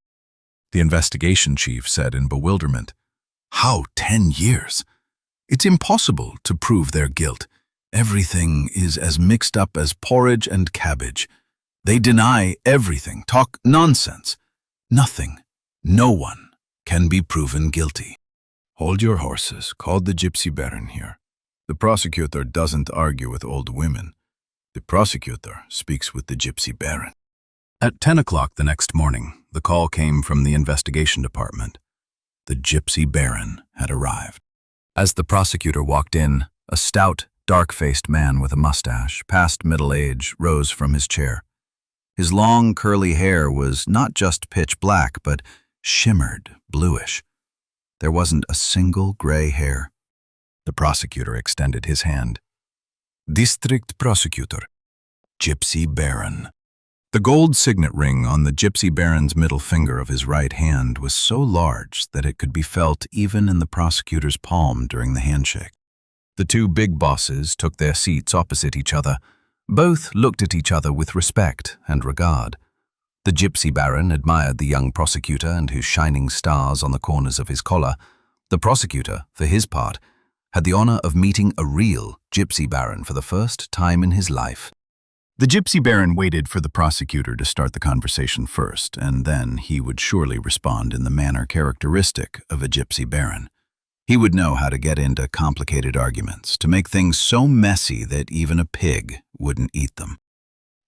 The investigation chief said in bewilderment, How 10 years? It's impossible to prove their guilt. Everything is as mixed up as porridge and cabbage. They deny everything, talk nonsense. Nothing, no one can be proven guilty. Hold your horses, call the gypsy baron here. The prosecutor doesn't argue with old women. The prosecutor speaks with the gypsy baron. At 10 o'clock the next morning, the call came from the investigation department. The gypsy baron had arrived. As the prosecutor walked in, a stout, dark-faced man with a mustache, past middle age, rose from his chair. His long, curly hair was not just pitch black, but shimmered bluish. There wasn't a single gray hair. The prosecutor extended his hand. District Prosecutor, Gypsy Baron. The gold signet ring on the gypsy baron's middle finger of his right hand was so large that it could be felt even in the prosecutor's palm during the handshake. The two big bosses took their seats opposite each other. Both looked at each other with respect and regard. The gypsy baron admired the young prosecutor and his shining stars on the corners of his collar. The prosecutor, for his part, had the honor of meeting a real gypsy baron for the first time in his life. The gypsy baron waited for the prosecutor to start the conversation first, and then he would surely respond in the manner characteristic of a gypsy baron. He would know how to get into complicated arguments, to make things so messy that even a pig wouldn't eat them.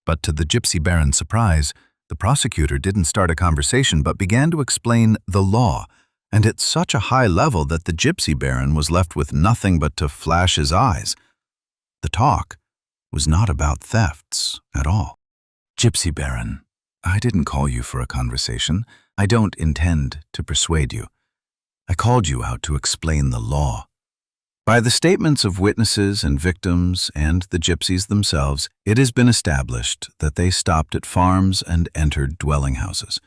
But to the gypsy baron's surprise, the prosecutor didn't start a conversation but began to explain the law, and at such a high level that the gypsy baron was left with nothing but to flash his eyes. The talk was not about thefts at all. Gypsy baron, I didn't call you for a conversation. I don't intend to persuade you. I called you out to explain the law. By the statements of witnesses and victims and the gypsies themselves, it has been established that they stopped at farms and entered dwelling houses.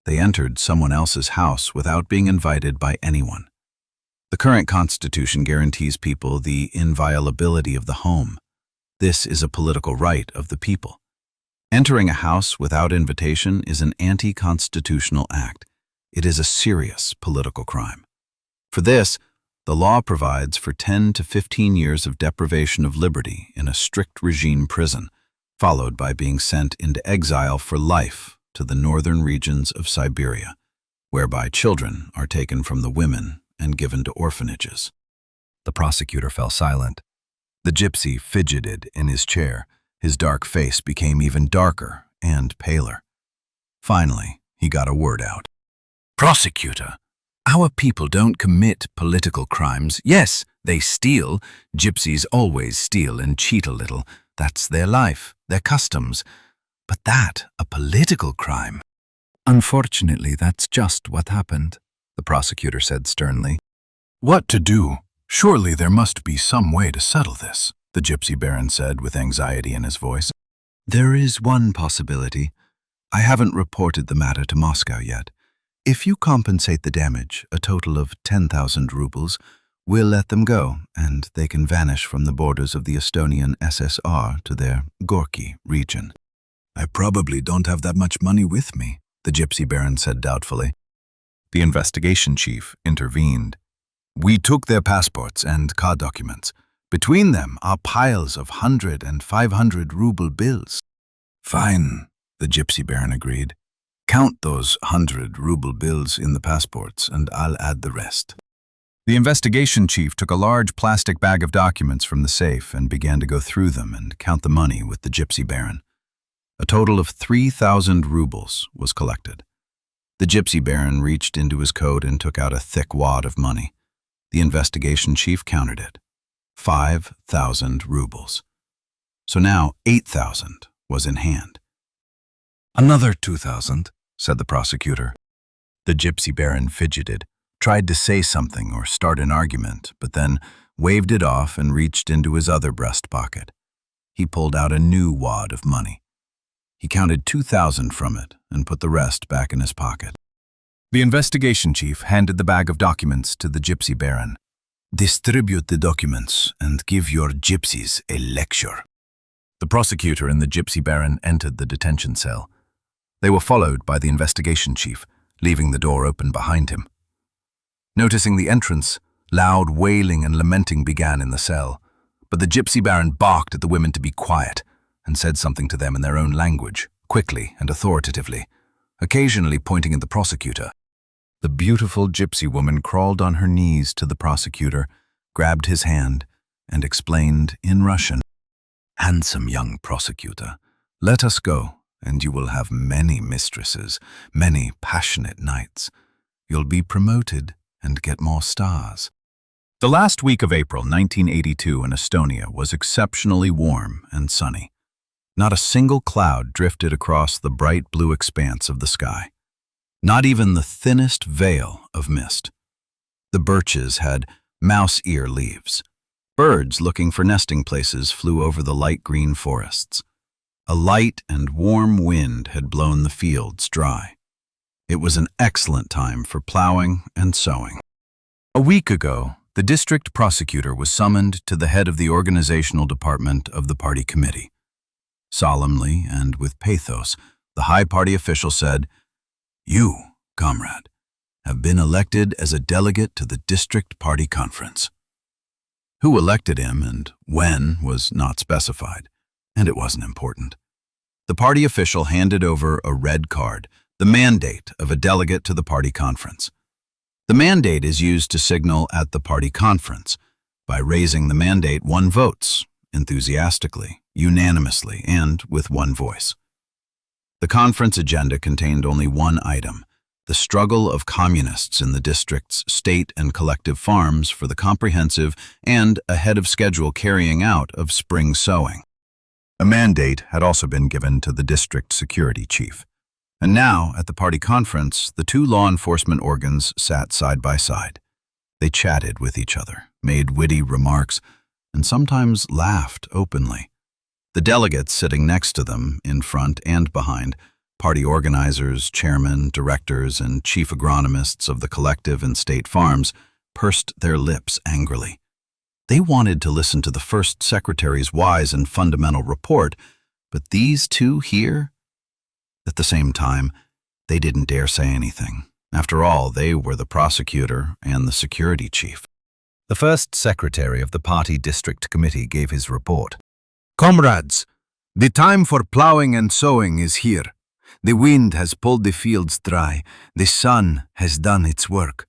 They entered someone else's house without being invited by anyone. The current constitution guarantees people the inviolability of the home. This is a political right of the people. Entering a house without invitation is an anti-constitutional act. It is a serious political crime. For this, the law provides for 10 to 15 years of deprivation of liberty in a strict regime prison, followed by being sent into exile for life to the northern regions of Siberia, whereby children are taken from the women and given to orphanages. The prosecutor fell silent. The gypsy fidgeted in his chair. His dark face became even darker and paler. Finally, he got a word out. Prosecutor, our people don't commit political crimes. Yes, they steal. Gypsies always steal and cheat a little. That's their life, their customs. But that, a political crime? Unfortunately, that's just what happened, the prosecutor said sternly. What to do? Surely there must be some way to settle this, the gypsy baron said with anxiety in his voice. There is one possibility. I haven't reported the matter to Moscow yet. If you compensate the damage, a total of 10,000 rubles, we'll let them go, and they can vanish from the borders of the Estonian SSR to their Gorky region. I probably don't have that much money with me, the gypsy baron said doubtfully. The investigation chief intervened. We took their passports and car documents. Between them are piles of 100 and 500 ruble bills. Fine, the gypsy baron agreed. Count those 100 ruble bills in the passports and I'll add the rest. The investigation chief took a large plastic bag of documents from the safe and began to go through them and count the money with the gypsy baron. A total of 3,000 rubles was collected. The gypsy baron reached into his coat and took out a thick wad of money. The investigation chief counted it. 5,000 rubles. So now 8,000 was in hand. Another 2,000, said the prosecutor. The gypsy baron fidgeted, tried to say something or start an argument, but then waved it off and reached into his other breast pocket. He pulled out a new wad of money. He counted 2,000 from it and put the rest back in his pocket. The investigation chief handed the bag of documents to the gypsy baron. Distribute the documents and give your gypsies a lecture. The prosecutor and the gypsy baron entered the detention cell. They were followed by the investigation chief, leaving the door open behind him. Noticing the entrance, loud wailing and lamenting began in the cell, but the gypsy baron barked at the women to be quiet and said something to them in their own language, quickly and authoritatively, occasionally pointing at the prosecutor. The beautiful gypsy woman crawled on her knees to the prosecutor, grabbed his hand, and explained in Russian, "Handsome young prosecutor, let us go, and you will have many mistresses, many passionate nights. You'll be promoted and get more stars." The last week of April 1982 in Estonia was exceptionally warm and sunny. Not a single cloud drifted across the bright blue expanse of the sky. Not even the thinnest veil of mist. The birches had mouse-ear leaves. Birds looking for nesting places flew over the light green forests. A light and warm wind had blown the fields dry. It was an excellent time for plowing and sowing. A week ago, the district prosecutor was summoned to the head of the organizational department of the party committee. Solemnly and with pathos, the high party official said, "You, comrade, have been elected as a delegate to the district party conference." Who elected him and when was not specified, and it wasn't important. The party official handed over a red card, the mandate of a delegate to the party conference. The mandate is used to signal at the party conference. By raising the mandate, one votes, enthusiastically, unanimously, and with one voice. The conference agenda contained only one item, the struggle of communists in the district's state and collective farms for the comprehensive and ahead-of-schedule carrying out of spring sowing. A mandate had also been given to the district security chief. And now, at the party conference, the two law enforcement organs sat side by side. They chatted with each other, made witty remarks, and sometimes laughed openly. The delegates sitting next to them, in front and behind, party organizers, chairmen, directors, and chief agronomists of the collective and state farms, pursed their lips angrily. They wanted to listen to the first secretary's wise and fundamental report, but these two here? At the same time, they didn't dare say anything. After all, they were the prosecutor and the security chief. The first secretary of the party district committee gave his report. "Comrades, the time for plowing and sowing is here. The wind has pulled the fields dry. The sun has done its work.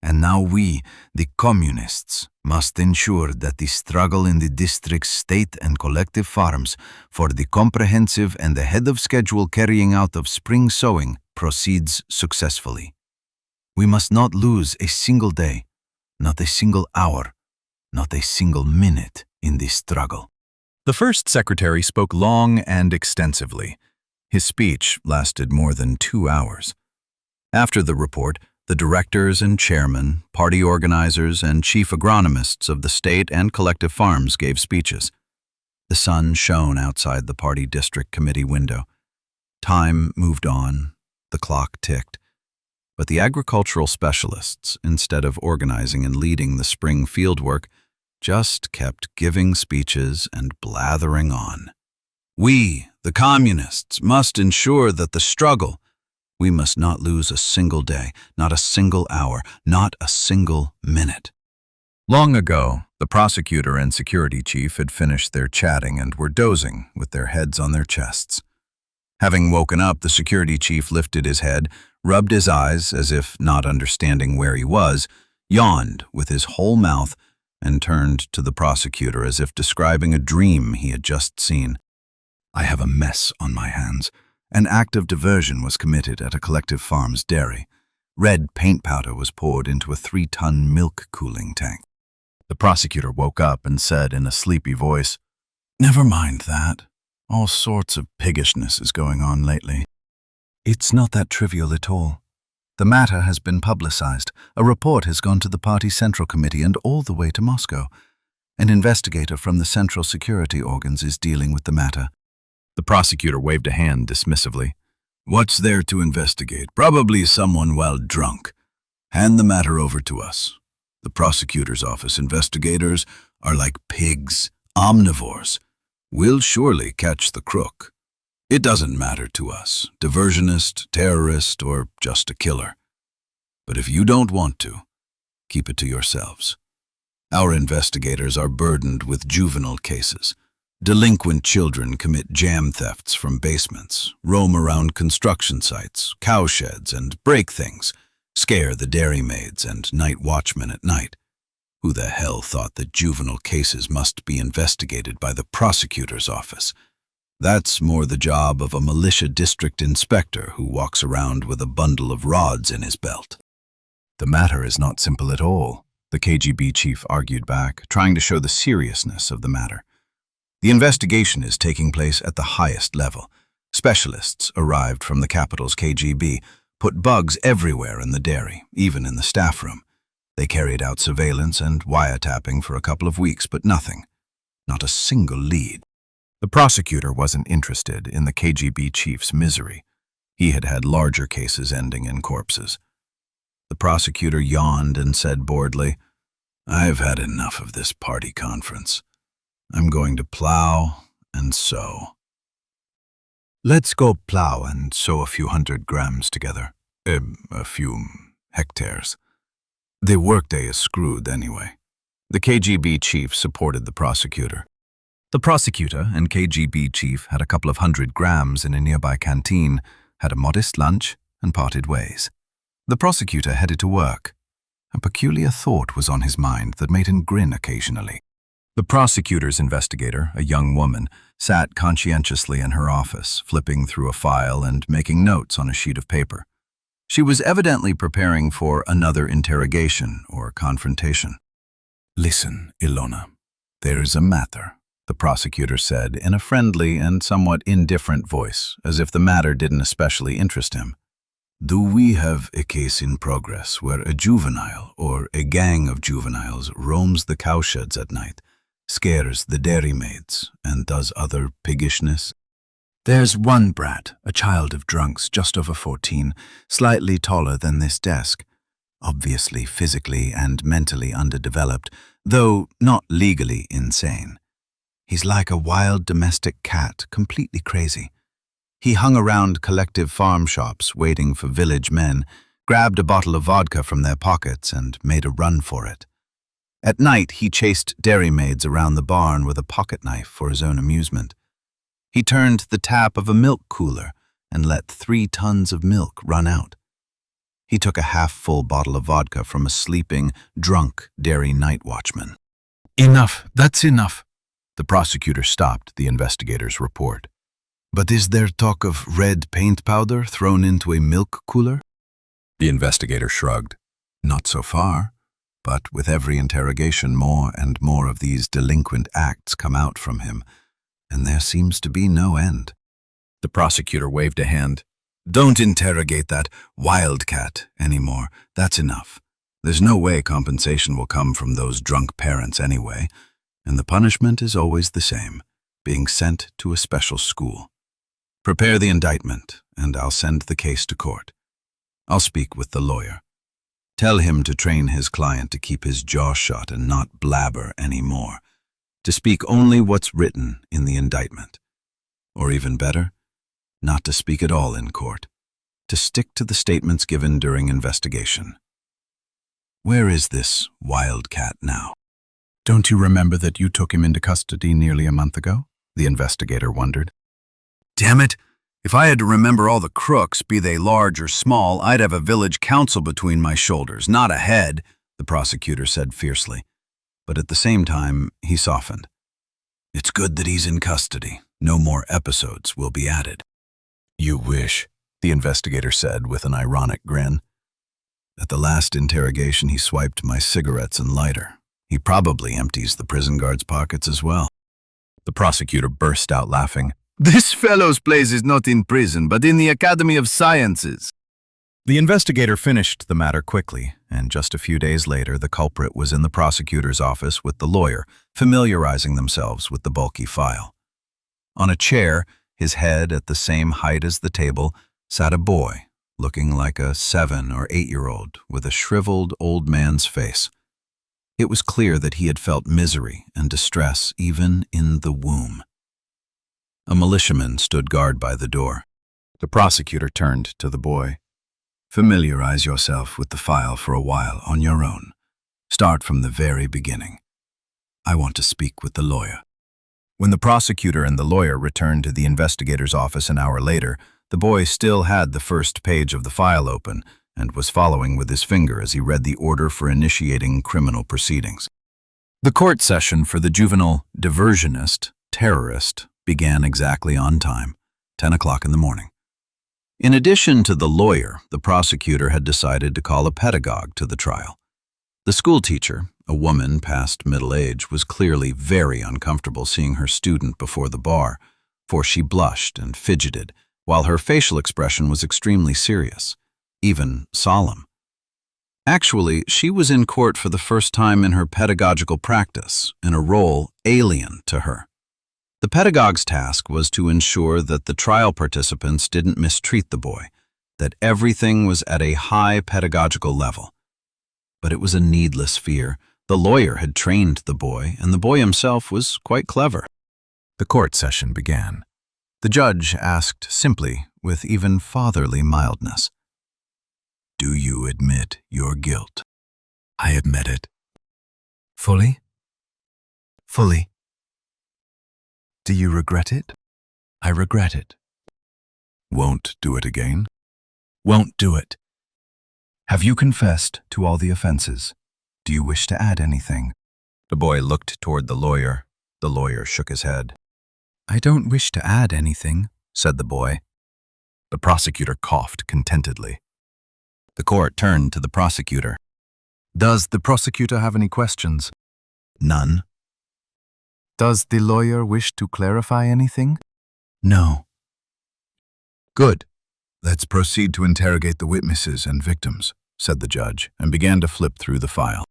And now we, the communists, must ensure that the struggle in the district's state and collective farms for the comprehensive and ahead-of-schedule carrying out of spring sowing proceeds successfully. We must not lose a single day, not a single hour, not a single minute in this struggle." The first secretary spoke long and extensively. His speech lasted more than 2 hours. After the report, the directors and chairmen, party organizers, and chief agronomists of the state and collective farms gave speeches. The sun shone outside the party district committee window. Time moved on, the clock ticked. But the agricultural specialists, instead of organizing and leading the spring fieldwork, just kept giving speeches and blathering on. "We, the communists, must ensure that the struggle, We must not lose a single day, not a single hour, not a single minute." Long ago, the prosecutor and security chief had finished their chatting and were dozing with their heads on their chests. Having woken up, the security chief lifted his head, rubbed his eyes as if not understanding where he was, yawned with his whole mouth, and turned to the prosecutor as if describing a dream he had just seen. "I have a mess on my hands. An act of diversion was committed at a collective farms dairy. Red paint powder was poured into a 3-ton milk cooling tank." The prosecutor woke up and said in a sleepy voice, "Never mind that. All sorts of piggishness is going on lately. It's not that trivial at all. The matter has been publicized. A report has gone to the party Central Committee and all the way to Moscow. An investigator from the Central Security organs is dealing with the matter." The prosecutor waved a hand dismissively. "What's there to investigate? Probably someone well drunk. Hand the matter over to us. The prosecutor's office investigators are like pigs, omnivores. We'll surely catch the crook. It doesn't matter to us, diversionist, terrorist, or just a killer. But if you don't want to, keep it to yourselves. Our investigators are burdened with juvenile cases. Delinquent children commit jam thefts from basements, roam around construction sites, cowsheds, and break things, scare the dairymaids and night watchmen at night. Who the hell thought that juvenile cases must be investigated by the prosecutor's office? That's more the job of a militia district inspector who walks around with a bundle of rods in his belt." "The matter is not simple at all," the KGB chief argued back, trying to show the seriousness of the matter. "The investigation is taking place at the highest level. Specialists arrived from the capital's KGB, put bugs everywhere in the dairy, even in the staff room. They carried out surveillance and wiretapping for a couple of weeks, but nothing. Not a single lead." The prosecutor wasn't interested in the KGB chief's misery. He had had larger cases ending in corpses. The prosecutor yawned and said boredly, "I've had enough of this party conference. I'm going to plow and sow." "Let's go plow and sow a few 100 grams together. A few hectares. The workday is screwed anyway." The KGB chief supported the prosecutor. The prosecutor and KGB chief had a couple of 100 grams in a nearby canteen, had a modest lunch, and parted ways. The prosecutor headed to work. A peculiar thought was on his mind that made him grin occasionally. The prosecutor's investigator, a young woman, sat conscientiously in her office, flipping through a file and making notes on a sheet of paper. She was evidently preparing for another interrogation or confrontation. "Listen, Ilona, there is a matter," the prosecutor said in a friendly and somewhat indifferent voice, as if the matter didn't especially interest him. "Do we have a case in progress where a juvenile or a gang of juveniles roams the cowsheds at night, scares the dairymaids, and does other piggishness?" "There's one brat, a child of drunks, just over 14, slightly taller than this desk. Obviously physically and mentally underdeveloped, though not legally insane. He's like a wild domestic cat, completely crazy. He hung around collective farm shops waiting for village men, grabbed a bottle of vodka from their pockets and made a run for it. At night, he chased dairymaids around the barn with a pocket knife for his own amusement. He turned the tap of a milk cooler and let 3 tons of milk run out. He took a half-full bottle of vodka from a sleeping, drunk dairy night watchman." "Enough, that's enough." The prosecutor stopped the investigator's report. "But is there talk of red paint powder thrown into a milk cooler?" The investigator shrugged. "Not so far, but with every interrogation more and more of these delinquent acts come out from him, and there seems to be no end." The prosecutor waved a hand. "Don't interrogate that wildcat anymore. That's enough. There's no way compensation will come from those drunk parents anyway, and the punishment is always the same, being sent to a special school. Prepare the indictment, and I'll send the case to court. I'll speak with the lawyer. Tell him to train his client to keep his jaw shut and not blabber anymore, to speak only what's written in the indictment. Or even better, not to speak at all in court. to stick to the statements given during investigation. Where is this wildcat now? Don't you remember that you took him into custody nearly a month ago? The investigator wondered. Damn it! If I had to remember all the crooks, be they large or small, I'd have a village council between my shoulders, not a head, the prosecutor said fiercely. But at the same time, he softened. It's good that he's in custody. No more episodes will be added. You wish, the investigator said with an ironic grin. At the last interrogation, he swiped my cigarettes and lighter. He probably empties the prison guard's pockets as well. The prosecutor burst out laughing. This fellow's place is not in prison, but in the Academy of Sciences. The investigator finished the matter quickly, and just a few days later, the culprit was in the prosecutor's office with the lawyer, familiarizing themselves with the bulky file. On a chair, his head at the same height as the table, sat a boy, looking like a 7- or 8-year-old, with a shriveled old man's face. It was clear that he had felt misery and distress even in the womb. A militiaman stood guard by the door. The prosecutor turned to the boy. Familiarize yourself with the file for a while on your own. Start from the very beginning. I want to speak with the lawyer. When the prosecutor and the lawyer returned to the investigator's office an hour later, the boy still had the first page of the file open and was following with his finger as he read the order for initiating criminal proceedings. The court session for the juvenile diversionist, terrorist, began exactly on time, 10 o'clock in the morning. In addition to the lawyer, the prosecutor had decided to call a pedagogue to the trial. The schoolteacher, a woman past middle age, was clearly very uncomfortable seeing her student before the bar, for she blushed and fidgeted, while her facial expression was extremely serious, even solemn. Actually, she was in court for the first time in her pedagogical practice, in a role alien to her. The pedagogue's task was to ensure that the trial participants didn't mistreat the boy, that everything was at a high pedagogical level. But it was a needless fear. The lawyer had trained the boy, and the boy himself was quite clever. The court session began. The judge asked simply, with even fatherly mildness, "Do you admit your guilt?" "I admit it." "Fully?" "Fully." "Do you regret it?" "I regret it." "Won't do it again?" "Won't do it." "Have you confessed to all the offenses? Do you wish to add anything?" The boy looked toward the lawyer. The lawyer shook his head. "I don't wish to add anything," said the boy. The prosecutor coughed contentedly. The court turned to the prosecutor. "Does the prosecutor have any questions?" "None." "Does the lawyer wish to clarify anything?" "No." "Good. Let's proceed to interrogate the witnesses and victims," said the judge, and began to flip through the file.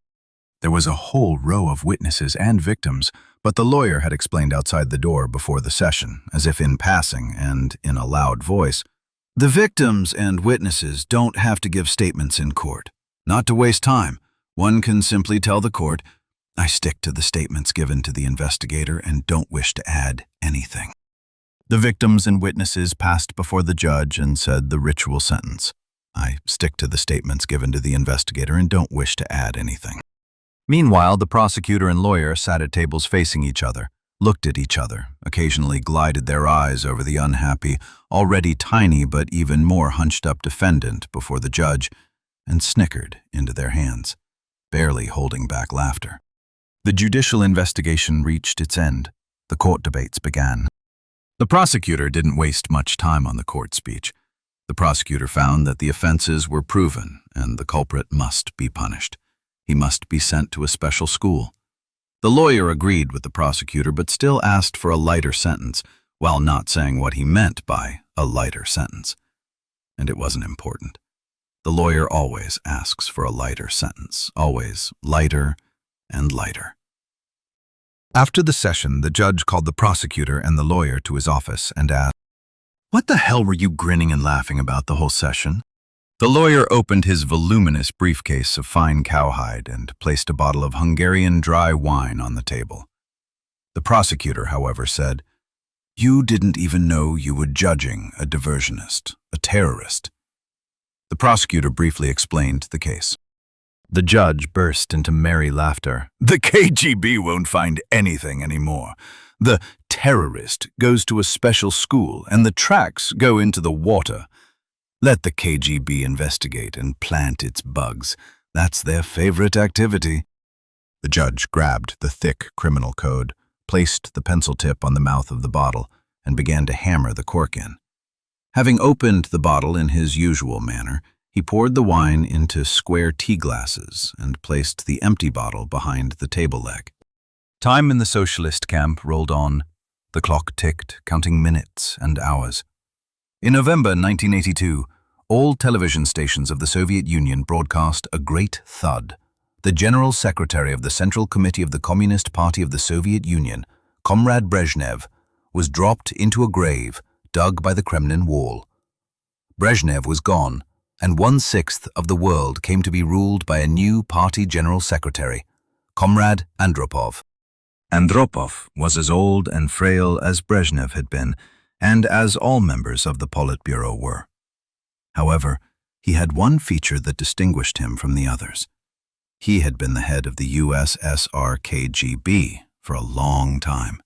There was a whole row of witnesses and victims, but the lawyer had explained outside the door before the session, as if in passing and in a loud voice, "The victims and witnesses don't have to give statements in court. Not to waste time, one can simply tell the court, 'I stick to the statements given to the investigator and don't wish to add anything.'" The victims and witnesses passed before the judge and said the ritual sentence, "I stick to the statements given to the investigator and don't wish to add anything." Meanwhile, the prosecutor and lawyer sat at tables facing each other, looked at each other, occasionally glided their eyes over the unhappy, already tiny but even more hunched-up defendant before the judge, and snickered into their hands, barely holding back laughter. The judicial investigation reached its end. The court debates began. The prosecutor didn't waste much time on the court speech. The prosecutor found that the offenses were proven and the culprit must be punished. He must be sent to a special school. The lawyer agreed with the prosecutor but still asked for a lighter sentence, while not saying what he meant by a lighter sentence. And it wasn't important. The lawyer always asks for a lighter sentence, always lighter and lighter. After the session, the judge called the prosecutor and the lawyer to his office and asked, "What the hell were you grinning and laughing about the whole session?" The lawyer opened his voluminous briefcase of fine cowhide and placed a bottle of Hungarian dry wine on the table. The prosecutor, however, said, "You didn't even know you were judging a diversionist, a terrorist. The prosecutor briefly explained the case. The judge burst into merry laughter. The KGB won't find anything anymore. The terrorist goes to a special school and the tracks go into the water. Let the KGB investigate and plant its bugs. That's their favorite activity. The judge grabbed the thick criminal code, placed the pencil tip on the mouth of the bottle, and began to hammer the cork in. Having opened the bottle in his usual manner, he poured the wine into square tea glasses and placed the empty bottle behind the table leg. Time in the socialist camp rolled on. The clock ticked, counting minutes and hours. In November 1982, all television stations of the Soviet Union broadcast a great thud. The General Secretary of the Central Committee of the Communist Party of the Soviet Union, Comrade Brezhnev, was dropped into a grave dug by the Kremlin wall. Brezhnev was gone, and 1/6 of the world came to be ruled by a new party general secretary, Comrade Andropov. Andropov was as old and frail as Brezhnev had been, and as all members of the Politburo were. However, he had one feature that distinguished him from the others. He had been the head of the USSR KGB for a long time.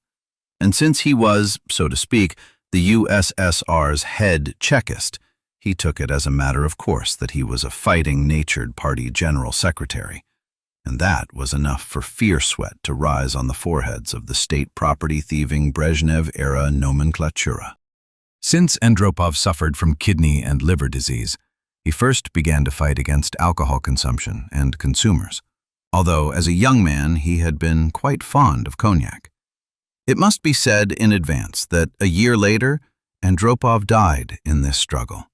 And since he was, so to speak, the USSR's head Chekist, he took it as a matter of course that he was a fighting-natured party general secretary. And that was enough for fear sweat to rise on the foreheads of the state property-thieving Brezhnev-era nomenclatura. Since Andropov suffered from kidney and liver disease, he first began to fight against alcohol consumption and consumers, although as a young man he had been quite fond of cognac. It must be said in advance that a year later, Andropov died in this struggle,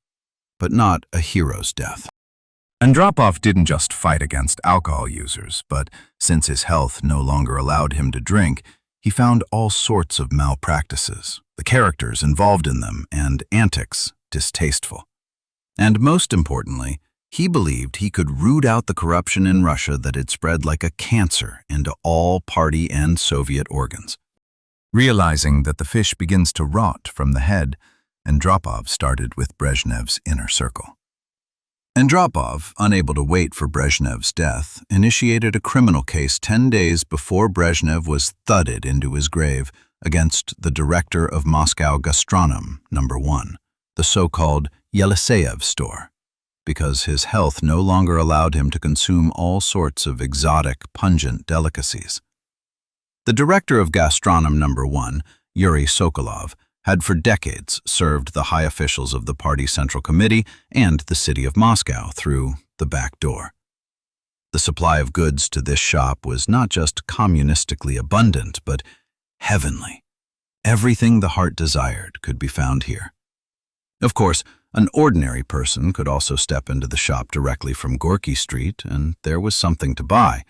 but not a hero's death. Andropov didn't just fight against alcohol users, but since his health no longer allowed him to drink, he found all sorts of malpractices, the characters involved in them, and antics distasteful. And most importantly, he believed he could root out the corruption in Russia that had spread like a cancer into all party and Soviet organs. Realizing that the fish begins to rot from the head, Andropov started with Brezhnev's inner circle. Andropov, unable to wait for Brezhnev's death, initiated a criminal case 10 days before Brezhnev was thudded into his grave against the director of Moscow Gastronom No. 1, the so-called Yeliseyev store, because his health no longer allowed him to consume all sorts of exotic, pungent delicacies. The director of Gastronom No. 1, Yuri Sokolov, had for decades served the high officials of the party Central Committee and the city of Moscow through the back door. The supply of goods to this shop was not just communistically abundant, but heavenly. Everything the heart desired could be found here. Of course, an ordinary person could also step into the shop directly from Gorky Street, and there was something to buy,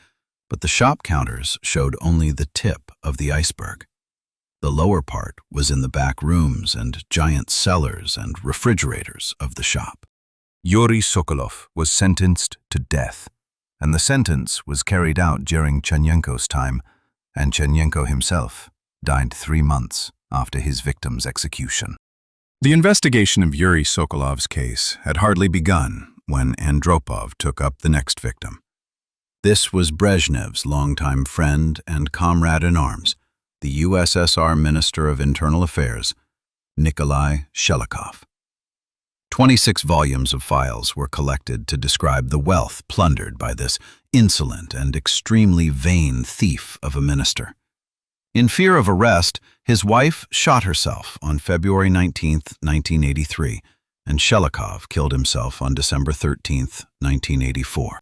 but the shop counters showed only the tip of the iceberg. The lower part was in the back rooms and giant cellars and refrigerators of the shop. Yuri Sokolov was sentenced to death, and the sentence was carried out during Chernenko's time, and Chernenko himself died 3 months after his victim's execution. The investigation of Yuri Sokolov's case had hardly begun when Andropov took up the next victim. This was Brezhnev's longtime friend and comrade in arms, the USSR Minister of Internal Affairs, Nikolai Shelikov. 26 volumes of files were collected to describe the wealth plundered by this insolent and extremely vain thief of a minister. In fear of arrest, his wife shot herself on February 19, 1983, and Shelikov killed himself on December 13, 1984.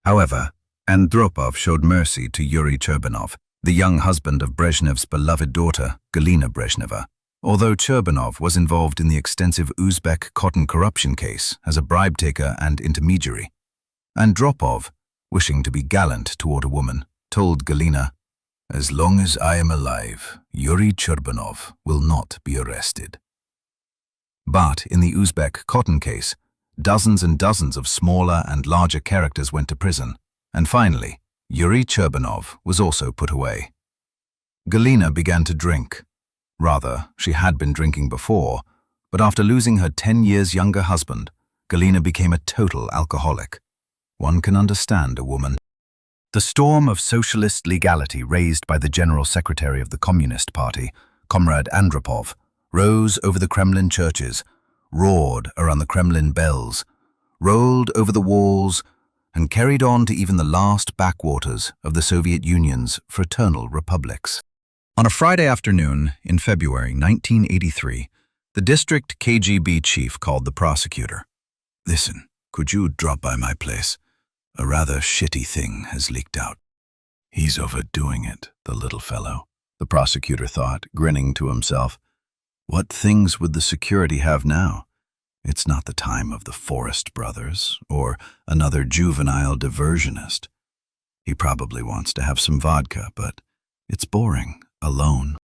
However, Andropov showed mercy to Yuri Cherbanov, the young husband of Brezhnev's beloved daughter, Galina Brezhneva, although Cherbanov was involved in the extensive Uzbek cotton corruption case as a bribe-taker and intermediary. Andropov, wishing to be gallant toward a woman, told Galina, "As long as I am alive, Yuri Cherbanov will not be arrested." But in the Uzbek cotton case, dozens and dozens of smaller and larger characters went to prison, and finally, Yuri Cherbanov was also put away. Galina began to drink. Rather, she had been drinking before, but after losing her 10 years younger husband, Galina became a total alcoholic. One can understand a woman. The storm of socialist legality raised by the General Secretary of the Communist Party, Comrade Andropov, rose over the Kremlin churches, roared around the Kremlin bells, rolled over the walls, and carried on to even the last backwaters of the Soviet Union's fraternal republics. On a Friday afternoon in February 1983, the district KGB chief called the prosecutor. "Listen, could you drop by my place? A rather shitty thing has leaked out." "He's overdoing it, the little fellow," the prosecutor thought, grinning to himself. What things would the security have now? It's not the time of the Forrest brothers or another juvenile diversionist. He probably wants to have some vodka, but it's boring, alone.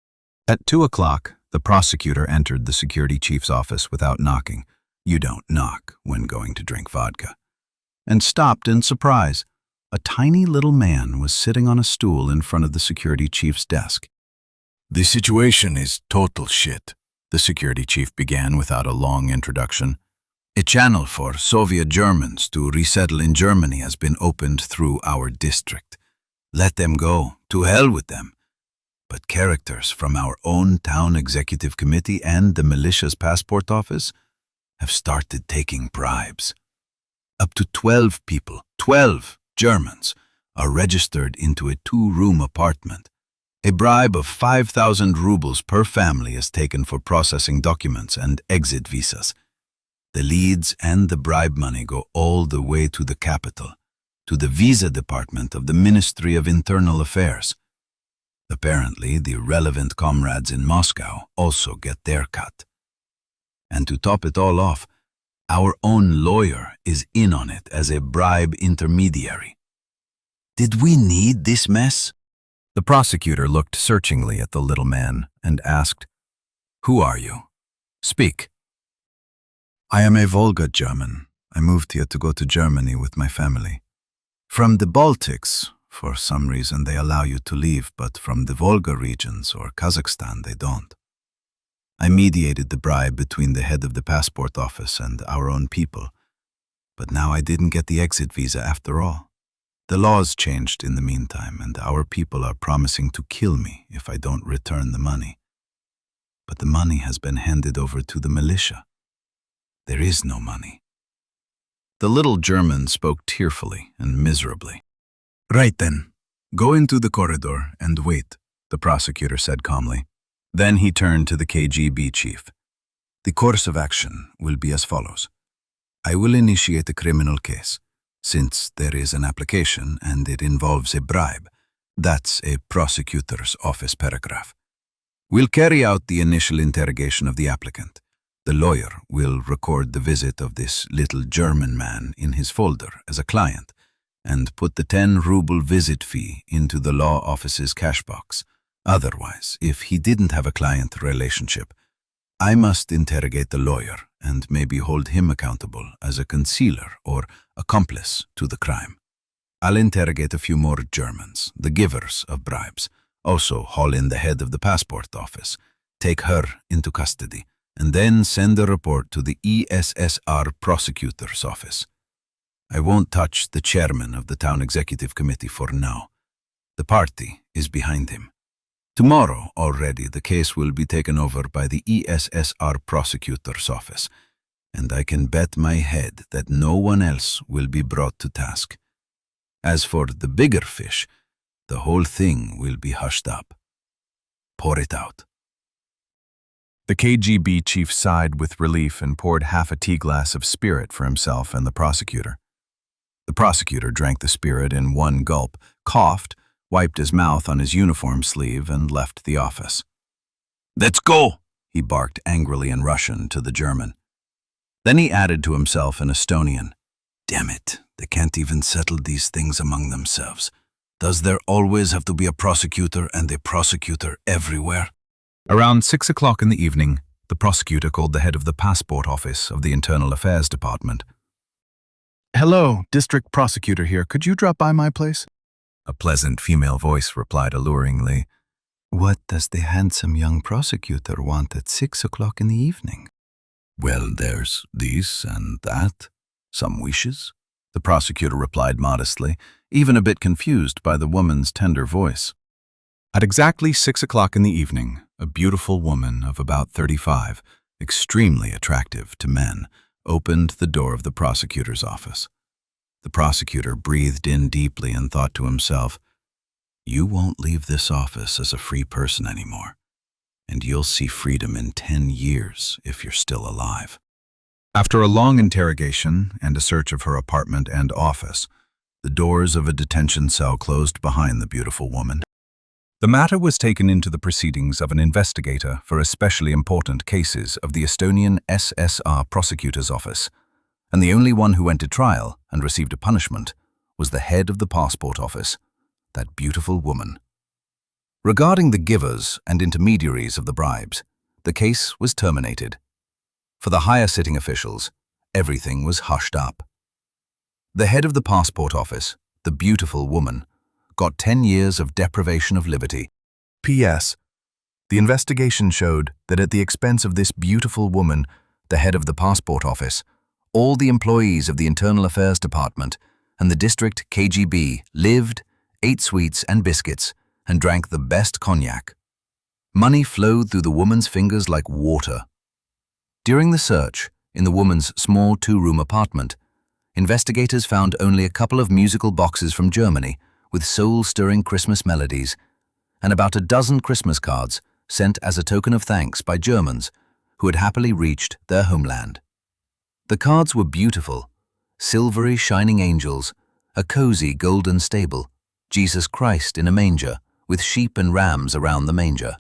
At 2 o'clock, the prosecutor entered the security chief's office without knocking. You don't knock when going to drink vodka. And stopped in surprise. A tiny little man was sitting on a stool in front of the security chief's desk. "The situation is total shit," the security chief began without a long introduction. "A channel for Soviet Germans to resettle in Germany has been opened through our district. Let them go, to hell with them. But characters from our own town executive committee and the militia's passport office have started taking bribes. Up to 12 people, 12 Germans, are registered into a 2-room apartment. A bribe of 5,000 rubles per family is taken for processing documents and exit visas. The leads and the bribe money go all the way to the capital, to the visa department of the Ministry of Internal Affairs. Apparently, the relevant comrades in Moscow also get their cut. And to top it all off, our own lawyer is in on it as a bribe intermediary. Did we need this mess?" The prosecutor looked searchingly at the little man and asked, "Who are you? Speak." "I am a Volga German. I moved here to go to Germany with my family. From the Baltics, for some reason they allow you to leave, but from the Volga regions or Kazakhstan they don't. I mediated the bribe between the head of the passport office and our own people, but now I didn't get the exit visa after all. The laws changed in the meantime, and our people are promising to kill me if I don't return the money. But the money has been handed over to the militia. There is no money." The little German spoke tearfully and miserably. "Right then, go into the corridor and wait," the prosecutor said calmly. Then he turned to the KGB chief. "The course of action will be as follows. I will initiate a criminal case. Since there is an application and it involves a bribe, that's a prosecutor's office paragraph. We'll carry out the initial interrogation of the applicant. The lawyer will record the visit of this little German man in his folder as a client and put the 10-ruble visit fee into the law office's cash box. Otherwise, if he didn't have a client relationship, I must interrogate the lawyer and maybe hold him accountable as a concealer or accomplice to the crime. I'll interrogate a few more Germans, the givers of bribes, also haul in the head of the passport office, take her into custody, and then send a report to the ESSR prosecutor's office. I won't touch the chairman of the town executive committee for now. The party is behind him. Tomorrow already the case will be taken over by the ESSR prosecutor's office, and I can bet my head that no one else will be brought to task. As for the bigger fish, the whole thing will be hushed up. Pour it out." The KGB chief sighed with relief and poured half a tea glass of spirit for himself and the prosecutor. The prosecutor drank the spirit in one gulp, coughed, wiped his mouth on his uniform sleeve, and left the office. "Let's go," he barked angrily in Russian to the German. Then he added to himself in Estonian, "Damn it, they can't even settle these things among themselves. Does there always have to be a prosecutor and a prosecutor everywhere?" Around 6 o'clock in the evening, the prosecutor called the head of the passport office of the Internal Affairs Department. "Hello, district prosecutor here. Could you drop by my place?" A pleasant female voice replied alluringly, "What does the handsome young prosecutor want at 6 o'clock in the evening?" "Well, there's this and that," "Some wishes?" the prosecutor replied modestly, even a bit confused by the woman's tender voice. At exactly 6 o'clock in the evening, a beautiful woman of about 35, extremely attractive to men, opened the door of the prosecutor's office. The prosecutor breathed in deeply and thought to himself, "You won't leave this office as a free person anymore, and you'll see freedom in 10 years if you're still alive." After a long interrogation and a search of her apartment and office, the doors of a detention cell closed behind the beautiful woman. The matter was taken into the proceedings of an investigator for especially important cases of the Estonian SSR prosecutor's office, and the only one who went to trial and received a punishment was the head of the passport office, that beautiful woman. Regarding the givers and intermediaries of the bribes, the case was terminated. For the higher sitting officials, everything was hushed up. The head of the passport office, the beautiful woman, got 10 years of deprivation of liberty. P.S. The investigation showed that at the expense of this beautiful woman, the head of the passport office, all the employees of the Internal Affairs Department and the district KGB lived, ate sweets and biscuits, and drank the best cognac. Money flowed through the woman's fingers like water. During the search, in the woman's small 2-room apartment, investigators found only a couple of musical boxes from Germany with soul-stirring Christmas melodies, and about a dozen Christmas cards sent as a token of thanks by Germans who had happily reached their homeland. The cards were beautiful, silvery shining angels, a cozy golden stable, Jesus Christ in a manger, with sheep and rams around the manger.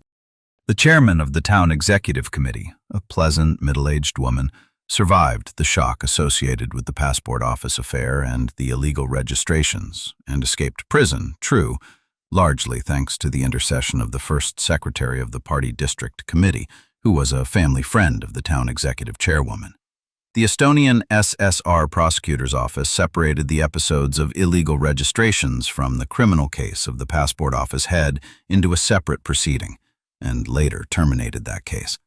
The chairman of the town executive committee, a pleasant, middle-aged woman, survived the shock associated with the passport office affair and the illegal registrations, and escaped prison, true, largely thanks to the intercession of the first secretary of the party district committee, who was a family friend of the town executive chairwoman. The Estonian SSR prosecutor's office separated the episodes of illegal registrations from the criminal case of the passport office head into a separate proceeding, and later terminated that case.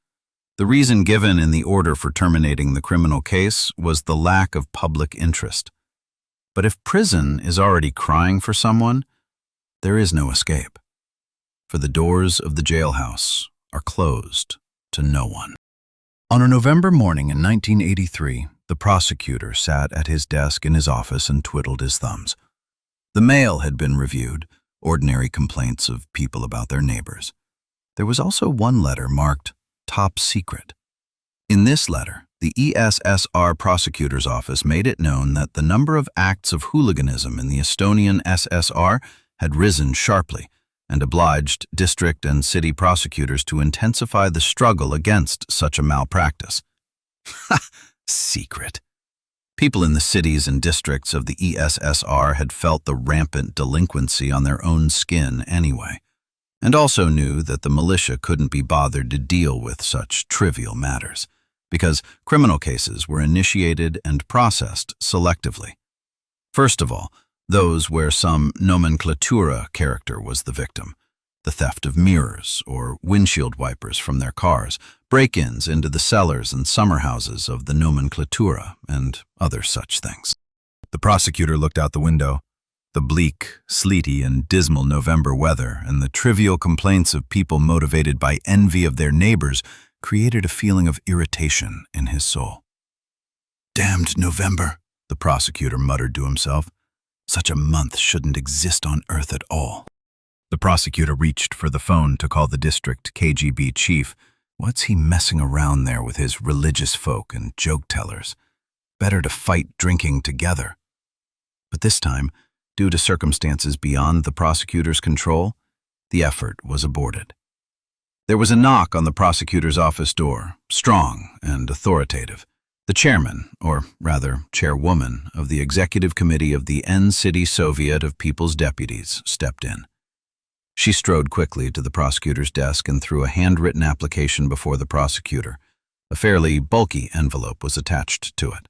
The reason given in the order for terminating the criminal case was the lack of public interest. But if prison is already crying for someone, there is no escape, for the doors of the jailhouse are closed to no one. On a November morning in 1983, the prosecutor sat at his desk in his office and twiddled his thumbs. The mail had been reviewed, ordinary complaints of people about their neighbors. There was also one letter marked Top Secret. In this letter, the ESSR prosecutor's office made it known that the number of acts of hooliganism in the Estonian SSR had risen sharply and obliged district and city prosecutors to intensify the struggle against such a malpractice. Ha! Secret. People in the cities and districts of the ESSR had felt the rampant delinquency on their own skin anyway, and also knew that the militia couldn't be bothered to deal with such trivial matters, because criminal cases were initiated and processed selectively. First of all, those where some nomenclatura character was the victim, the theft of mirrors or windshield wipers from their cars, break-ins into the cellars and summer houses of the nomenclatura, and other such things. The prosecutor looked out the window. The bleak, sleety, and dismal November weather and the trivial complaints of people motivated by envy of their neighbors created a feeling of irritation in his soul. "Damned November," the prosecutor muttered to himself. "Such a month shouldn't exist on Earth at all." The prosecutor reached for the phone to call the district KGB chief. What's he messing around there with his religious folk and joke-tellers? Better to fight drinking together. But this time, due to circumstances beyond the prosecutor's control, the effort was aborted. There was a knock on the prosecutor's office door, strong and authoritative. The chairman, or rather chairwoman, of the executive committee of the N-City Soviet of People's Deputies stepped in. She strode quickly to the prosecutor's desk and threw a handwritten application before the prosecutor. A fairly bulky envelope was attached to it.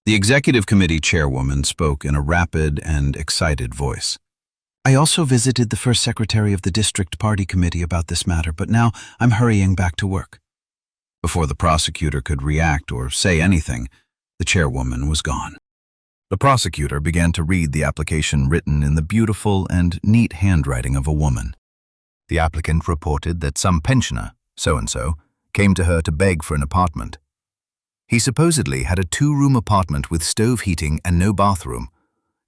The executive committee chairwoman spoke in a rapid and excited voice. "I also visited the first secretary of the district party committee about this matter, but now I'm hurrying back to work." Before the prosecutor could react or say anything, The chairwoman was gone. The prosecutor began to read the application written in the beautiful and neat handwriting of a woman. The applicant reported that some pensioner, so-and-so, came to her to beg for an apartment. He supposedly had a 2-room apartment with stove heating and no bathroom.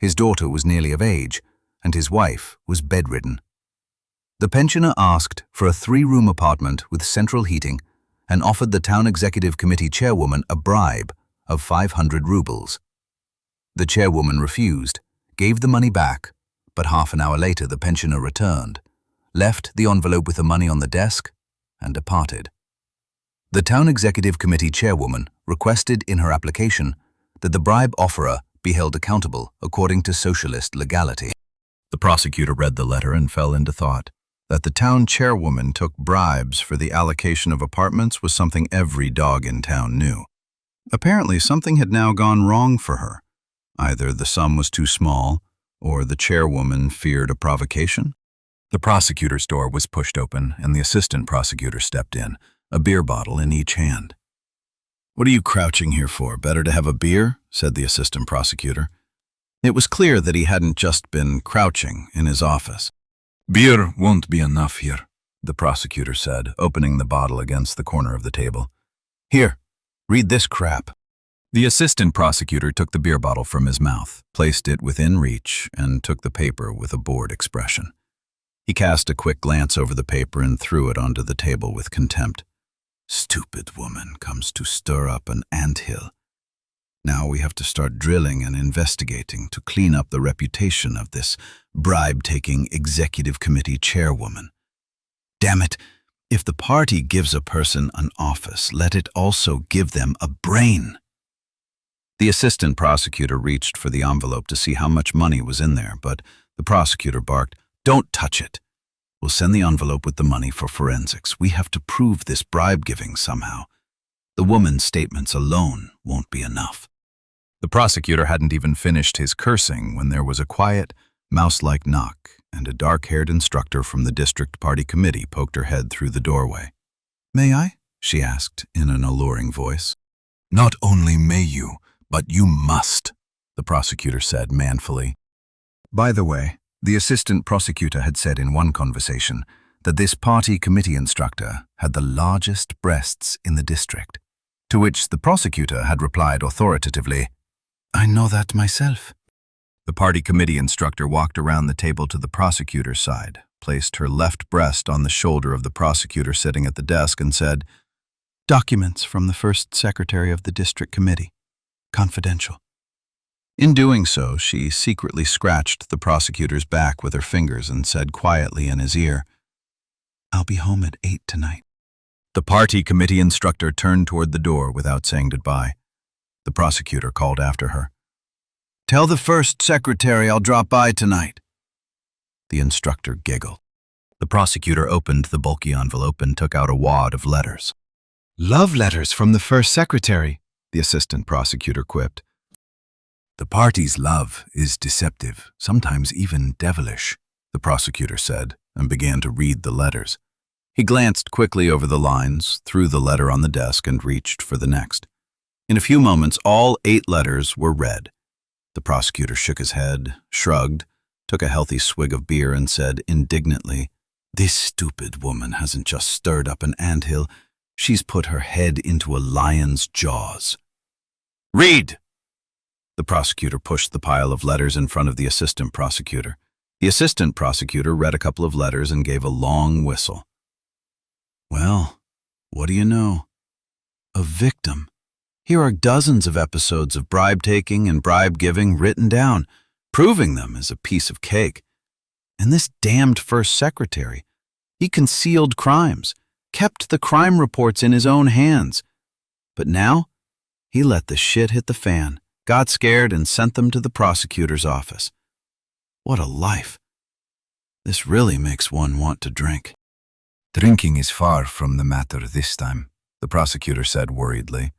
His daughter was nearly of age, and his wife was bedridden. The pensioner asked for a 3-room apartment with central heating and offered the town executive committee chairwoman a bribe of 500 rubles. The chairwoman refused, gave the money back, but half an hour later the pensioner returned, left the envelope with the money on the desk, and departed. The town executive committee chairwoman requested in her application that the bribe offerer be held accountable according to socialist legality. The prosecutor read the letter and fell into thought. That the town chairwoman took bribes for the allocation of apartments was something every dog in town knew. Apparently something had now gone wrong for her. Either the sum was too small, or the chairwoman feared a provocation. The prosecutor's door was pushed open, and the assistant prosecutor stepped in, a beer bottle in each hand. "What are you crouching here for? Better to have a beer?" said the assistant prosecutor. It was clear that he hadn't just been crouching in his office. "Beer won't be enough here," the prosecutor said, opening the bottle against the corner of the table. "Here, read this crap." The assistant prosecutor took the beer bottle from his mouth, placed it within reach, and took the paper with a bored expression. He cast a quick glance over the paper and threw it onto the table with contempt. "Stupid woman comes to stir up an anthill. Now we have to start drilling and investigating to clean up the reputation of this bribe-taking executive committee chairwoman. Damn it, if the party gives a person an office, let it also give them a brain." The assistant prosecutor reached for the envelope to see how much money was in there, but the prosecutor barked, "Don't touch it. We'll send the envelope with the money for forensics. We have to prove this bribe-giving somehow. The woman's statements alone won't be enough." The prosecutor hadn't even finished his cursing when there was a quiet, mouse-like knock, and a dark-haired instructor from the district party committee poked her head through the doorway. "May I?" she asked in an alluring voice. "Not only may you, but you must," the prosecutor said manfully. By the way, the assistant prosecutor had said in one conversation that this party committee instructor had the largest breasts in the district, to which the prosecutor had replied authoritatively, "I know that myself." The party committee instructor walked around the table to the prosecutor's side, placed her left breast on the shoulder of the prosecutor sitting at the desk, and said, "Documents from the first secretary of the district committee. Confidential." In doing so, she secretly scratched the prosecutor's back with her fingers and said quietly in his ear, "I'll be home at 8 tonight." The party committee instructor turned toward the door without saying goodbye. The prosecutor called after her, "Tell the first secretary I'll drop by tonight." The instructor giggled. The prosecutor opened the bulky envelope and took out a wad of letters. "Love letters from the first secretary," the assistant prosecutor quipped. "The party's love is deceptive, sometimes even devilish," the prosecutor said, and began to read the letters. He glanced quickly over the lines, threw the letter on the desk, and reached for the next. In a few moments, all 8 letters were read. The prosecutor shook his head, shrugged, took a healthy swig of beer, and said indignantly, "This stupid woman hasn't just stirred up an anthill, she's put her head into a lion's jaws." "Read!" The prosecutor pushed the pile of letters in front of the assistant prosecutor. The assistant prosecutor read a couple of letters and gave a long whistle. "Well, what do you know? A victim. Here are dozens of episodes of bribe-taking and bribe-giving written down. Proving them is a piece of cake. And this damned first secretary, he concealed crimes, kept the crime reports in his own hands. But now, he let the shit hit the fan, got scared, and sent them to the prosecutor's office. What a life. This really makes one want to drink." "Drinking is far from the matter this time," the prosecutor said worriedly.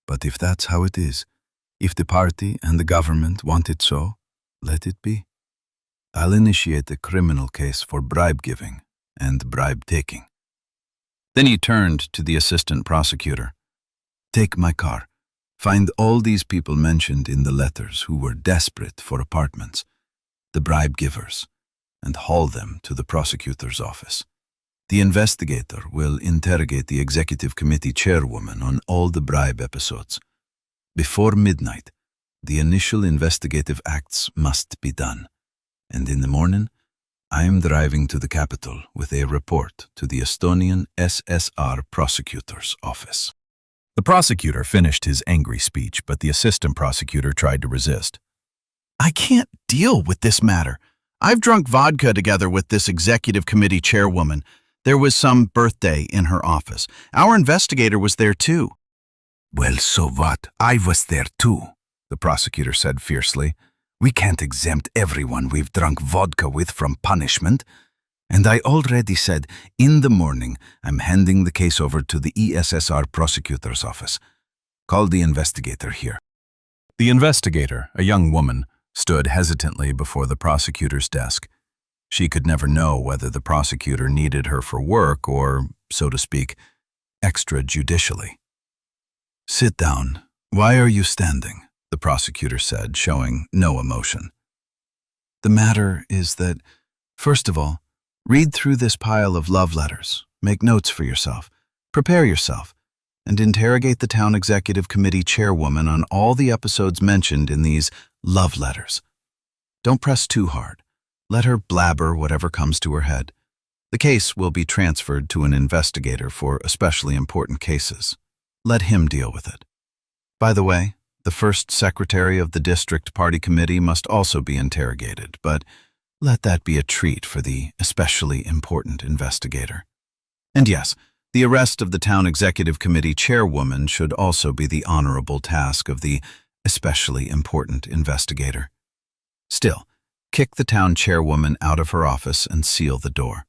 "But if that's how it is, if the party and the government want it so, let it be. I'll initiate a criminal case for bribe-giving and bribe-taking." Then he turned to the assistant prosecutor. "Take my car. Find all these people mentioned in the letters who were desperate for apartments, the bribe givers, and haul them to the prosecutor's office. The investigator will interrogate the executive committee chairwoman on all the bribe episodes. Before midnight, the initial investigative acts must be done, and in the morning, I am driving to the capital with a report to the Estonian SSR prosecutor's office. The prosecutor finished his angry speech, but the assistant prosecutor tried to resist. I can't deal with this matter. I've drunk vodka together with this executive committee chairwoman. There was some birthday in her office. Our investigator was there too. Well, so what? I was there too, the prosecutor said fiercely. We can't exempt everyone we've drunk vodka with from punishment. And I already said, in the morning, I'm handing the case over to the ESSR prosecutor's office. Call the investigator here. The investigator, a young woman, stood hesitantly before the prosecutor's desk. She could never know whether the prosecutor needed her for work or, so to speak, extrajudicially. Sit down. Why are you standing? The prosecutor said, showing no emotion. The matter is that, first of all, read through this pile of love letters, make notes for yourself, prepare yourself, and interrogate the town executive committee chairwoman on all the episodes mentioned in these love letters. Don't press too hard. Let her blabber whatever comes to her head. The case will be transferred to an investigator for especially important cases. Let him deal with it. By the way, the first secretary of the district party committee must also be interrogated, but let that be a treat for the especially important investigator. And yes, the arrest of the town executive committee chairwoman should also be the honorable task of the especially important investigator. Still, kick the town chairwoman out of her office and seal the door.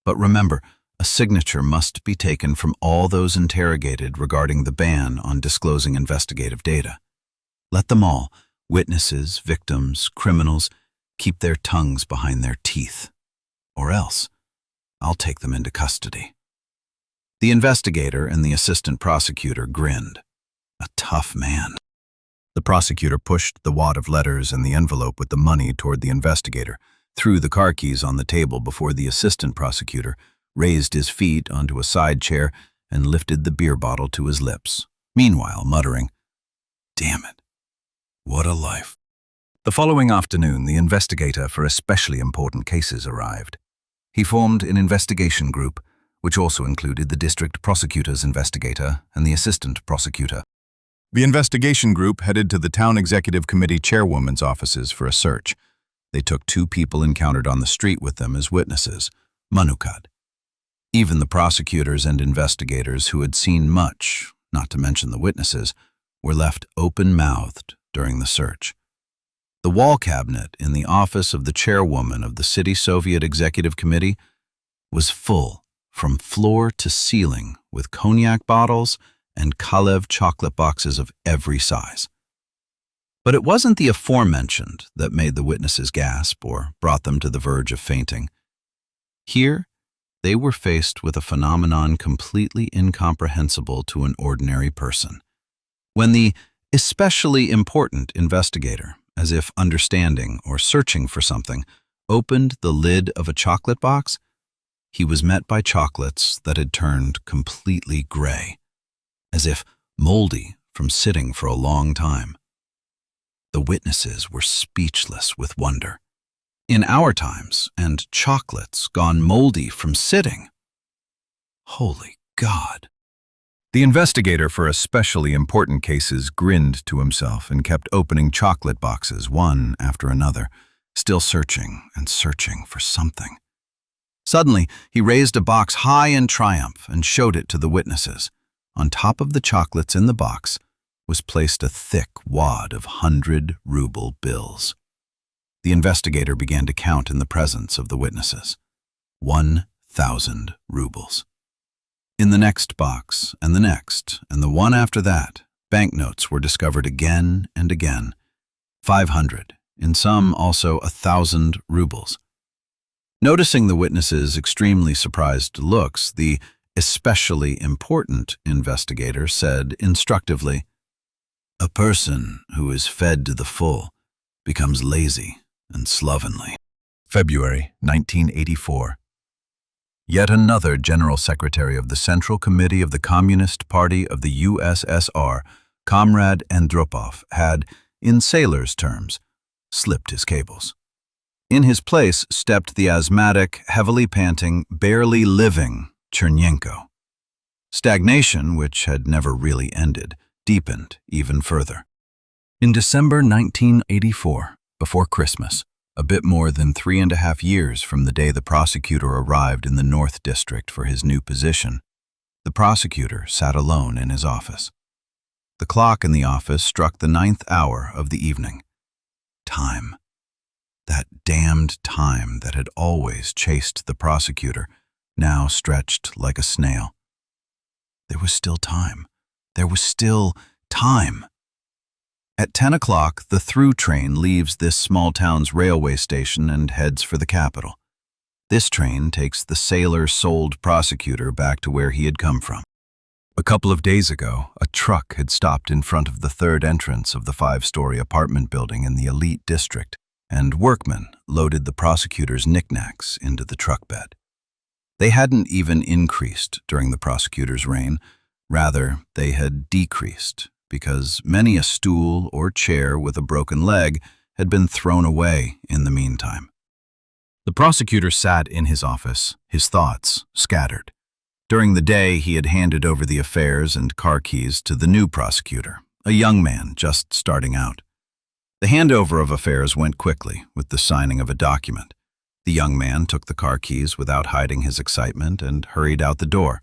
But remember, a signature must be taken from all those interrogated regarding the ban on disclosing investigative data. Let them all, witnesses, victims, criminals, keep their tongues behind their teeth. Or else, I'll take them into custody. The investigator and the assistant prosecutor grinned. A tough man. The prosecutor pushed the wad of letters and the envelope with the money toward the investigator, threw the car keys on the table before the assistant prosecutor, raised his feet onto a side chair, and lifted the beer bottle to his lips, meanwhile muttering, "Damn it, what a life." The following afternoon, the investigator for especially important cases arrived. He formed an investigation group, which also included the district prosecutor's investigator and the assistant prosecutor. The investigation group headed to the town executive committee chairwoman's offices for a search. They took 2 people encountered on the street with them as witnesses, Manukad. Even the prosecutors and investigators who had seen much, not to mention the witnesses, were left open-mouthed during the search. The wall cabinet in the office of the chairwoman of the City Soviet Executive Committee was full from floor to ceiling with cognac bottles and Kalev chocolate boxes of every size. But it wasn't the aforementioned that made the witnesses gasp or brought them to the verge of fainting. Here, they were faced with a phenomenon completely incomprehensible to an ordinary person. When the especially important investigator, as if understanding or searching for something, opened the lid of a chocolate box, he was met by chocolates that had turned completely gray, as if moldy from sitting for a long time. The witnesses were speechless with wonder. In our times, and chocolates gone moldy from sitting. Holy God. The investigator for especially important cases grinned to himself and kept opening chocolate boxes one after another, still searching and searching for something. Suddenly, he raised a box high in triumph and showed it to the witnesses. On top of the chocolates in the box was placed a thick wad of 100-ruble bills. The investigator began to count in the presence of the witnesses. 1,000 rubles. In the next box, and the next, and the one after that, banknotes were discovered again and again. 500, in some also 1,000 rubles. Noticing the witnesses' extremely surprised looks, the especially important investigator said instructively, A person who is fed to the full becomes lazy and slovenly. February 1984. Yet another General Secretary of the Central Committee of the Communist Party of the USSR, Comrade Andropov, had, in sailors' terms, slipped his cables. In his place stepped the asthmatic, heavily panting, barely living Chernyenko. Stagnation, which had never really ended, deepened even further. In December 1984, before Christmas, a bit more than 3.5 years from the day the prosecutor arrived in the North District for his new position, the prosecutor sat alone in his office. The clock in the office struck the 9th hour of the evening. Time. That damned time that had always chased the prosecutor, now stretched like a snail. There was still time. There was still time. At 10 o'clock, the through train leaves this small town's railway station and heads for the capital. This train takes the sailor-souled prosecutor back to where he had come from. A couple of days ago, a truck had stopped in front of the third entrance of the 5-story apartment building in the elite district, and workmen loaded the prosecutor's knickknacks into the truck bed. They hadn't even increased during the prosecutor's reign. Rather, they had decreased, because many a stool or chair with a broken leg had been thrown away in the meantime. The prosecutor sat in his office, his thoughts scattered. During the day, he had handed over the affairs and car keys to the new prosecutor, a young man just starting out. The handover of affairs went quickly, with the signing of a document. The young man took the car keys without hiding his excitement and hurried out the door.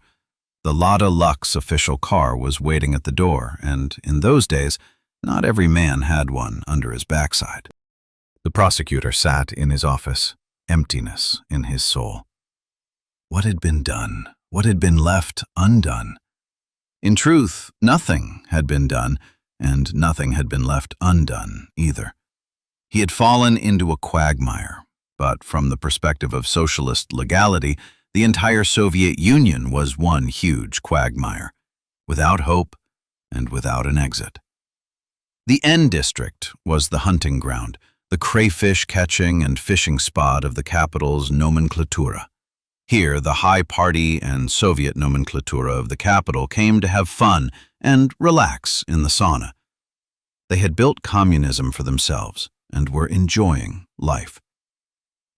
The Lada Lux official car was waiting at the door, and in those days, not every man had one under his backside. The prosecutor sat in his office, emptiness in his soul. What had been done? What had been left undone? In truth, nothing had been done, and nothing had been left undone either. He had fallen into a quagmire, but from the perspective of socialist legality, the entire Soviet Union was one huge quagmire, without hope and without an exit. The N District was the hunting ground, the crayfish catching and fishing spot of the capital's nomenklatura. Here, the high party and Soviet nomenklatura of the capital came to have fun and relax in the sauna. They had built communism for themselves and were enjoying life.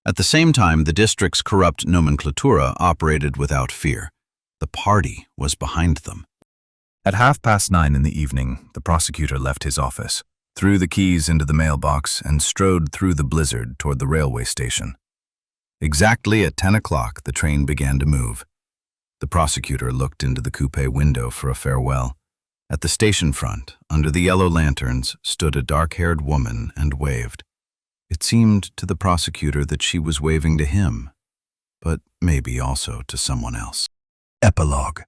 At the same time, the district's corrupt nomenklatura operated without fear. The party was behind them. At 9:30 in the evening, the prosecutor left his office, threw the keys into the mailbox, and strode through the blizzard toward the railway station. Exactly at 10 o'clock, the train began to move. The prosecutor looked into the coupe window for a farewell. At the station front, under the yellow lanterns, stood a dark-haired woman and waved. It seemed to the prosecutor that she was waving to him, but maybe also to someone else. Epilogue.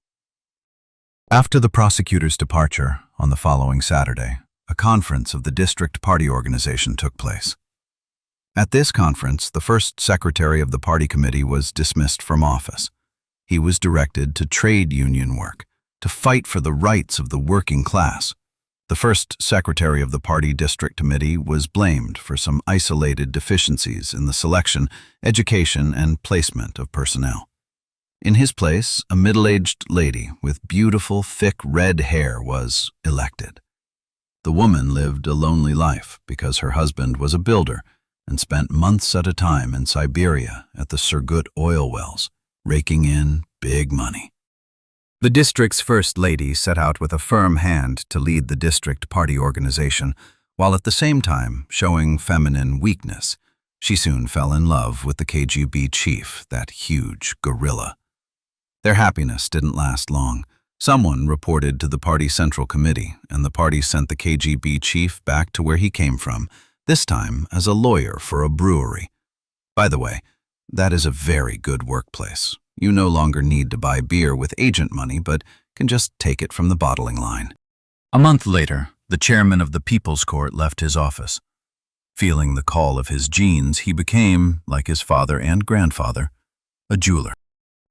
After the prosecutor's departure, on the following Saturday, a conference of the district party organization took place. At this conference, the first secretary of the party committee was dismissed from office. He was directed to trade union work, to fight for the rights of the working class. The first secretary of the party district committee was blamed for some isolated deficiencies in the selection, education, and placement of personnel. In his place, a middle-aged lady with beautiful, thick red hair was elected. The woman lived a lonely life because her husband was a builder and spent months at a time in Siberia at the Surgut oil wells, raking in big money. The district's first lady set out with a firm hand to lead the district party organization, while at the same time showing feminine weakness. She soon fell in love with the KGB chief, that huge gorilla. Their happiness didn't last long. Someone reported to the party central committee, and the party sent the KGB chief back to where he came from, this time as a lawyer for a brewery. By the way, that is a very good workplace. You no longer need to buy beer with agent money, but can just take it from the bottling line. A month later, the chairman of the People's Court left his office. Feeling the call of his genes, he became, like his father and grandfather, a jeweler.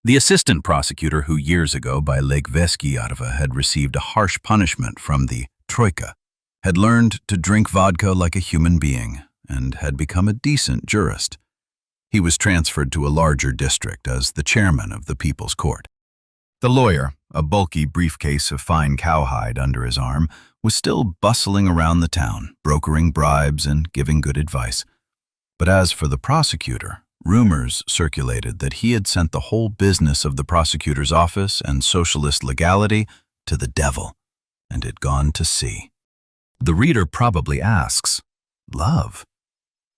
The assistant prosecutor who years ago by Lake Veskiatova had received a harsh punishment from the Troika had learned to drink vodka like a human being, and had become a decent jurist. He was transferred to a larger district as the chairman of the People's Court. The lawyer, a bulky briefcase of fine cowhide under his arm, was still bustling around the town, brokering bribes and giving good advice. But as for the prosecutor, rumors circulated that he had sent the whole business of the prosecutor's office and Socialist Legality to the devil, and had gone to sea. The reader probably asks, love?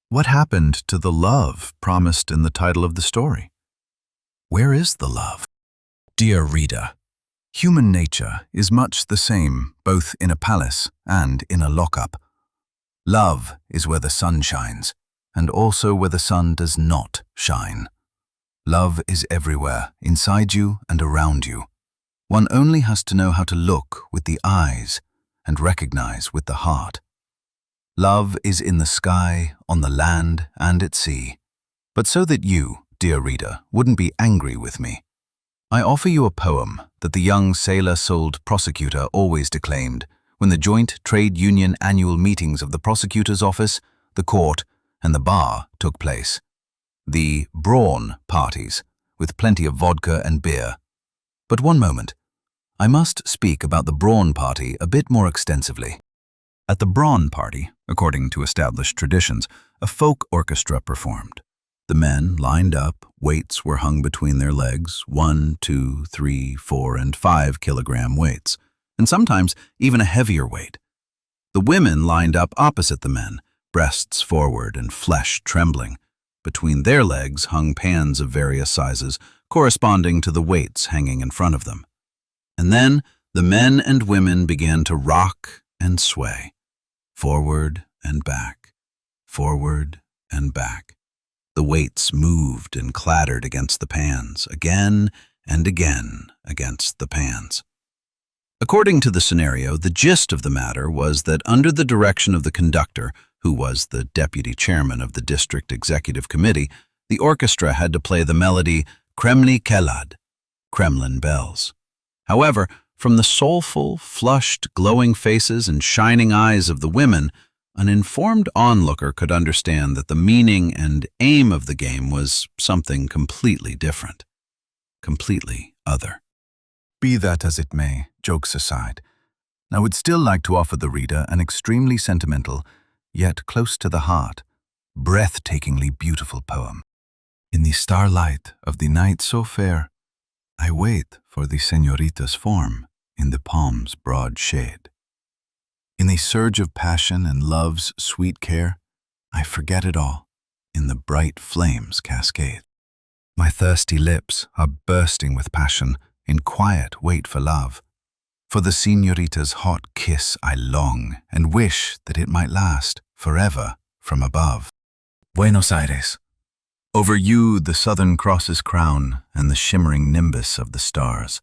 What happened to the love promised in the title of the story? Where is the love? Dear reader, human nature is much the same both in a palace and in a lockup. Love is where the sun shines, and also where the sun does not shine. Love is everywhere, inside you and around you. One only has to know how to look with the eyes and recognize with the heart. Love is in the sky, on the land, and at sea. But so that you, dear reader, wouldn't be angry with me, I offer you a poem that the young sailor-souled prosecutor always declaimed when the joint trade union annual meetings of the prosecutor's office, the court, and the bar took place. The brawn parties, with plenty of vodka and beer. But one moment. I must speak about the brawn party a bit more extensively. At the brawn party, according to established traditions, a folk orchestra performed. The men lined up, weights were hung between their legs, 1, 2, 3, 4, and 5 kilogram weights, and sometimes even a heavier weight. The women lined up opposite the men, breasts forward and flesh trembling. Between their legs hung pans of various sizes, corresponding to the weights hanging in front of them. And then the men and women began to rock and sway, forward and back, forward and back. The weights moved and clattered against the pans, again and again against the pans. According to the scenario, the gist of the matter was that under the direction of the conductor, who was the deputy chairman of the district executive committee, the orchestra had to play the melody Kremli Kelad, Kremlin bells. However, from the soulful, flushed, glowing faces and shining eyes of the women, an informed onlooker could understand that the meaning and aim of the game was something completely different, completely other. Be that as it may, jokes aside, I would still like to offer the reader an extremely sentimental, yet close to the heart, breathtakingly beautiful poem. In the starlight of the night so fair, I wait for the señorita's form in the palm's broad shade. In the surge of passion and love's sweet care, I forget it all in the bright flames cascade. My thirsty lips are bursting with passion in quiet wait for love. For the señorita's hot kiss I long and wish that it might last forever from above. Buenos Aires. Over you the Southern Cross's crown and the shimmering nimbus of the stars.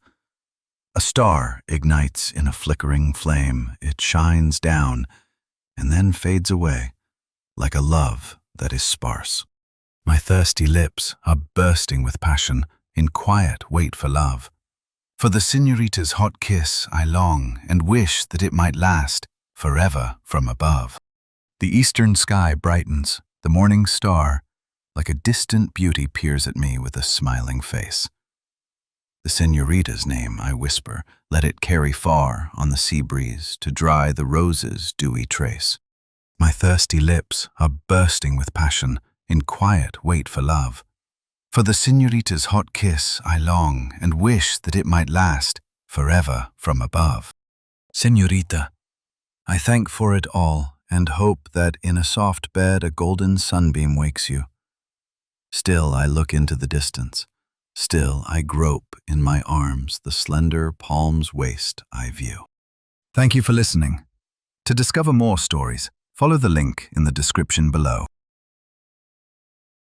A star ignites in a flickering flame, it shines down and then fades away, like a love that is sparse. My thirsty lips are bursting with passion in quiet wait for love. For the señorita's hot kiss I long and wish that it might last forever from above. The eastern sky brightens, the morning star, like a distant beauty peers at me with a smiling face. The señorita's name I whisper, let it carry far on the sea breeze to dry the rose's dewy trace. My thirsty lips are bursting with passion in quiet wait for love. For the señorita's hot kiss I long and wish that it might last forever from above. Señorita, I thank for it all and hope that in a soft bed a golden sunbeam wakes you. Still I look into the distance. Still I grope in my arms the slender palm's waist I view. Thank you for listening. To discover more stories, follow the link in the description below.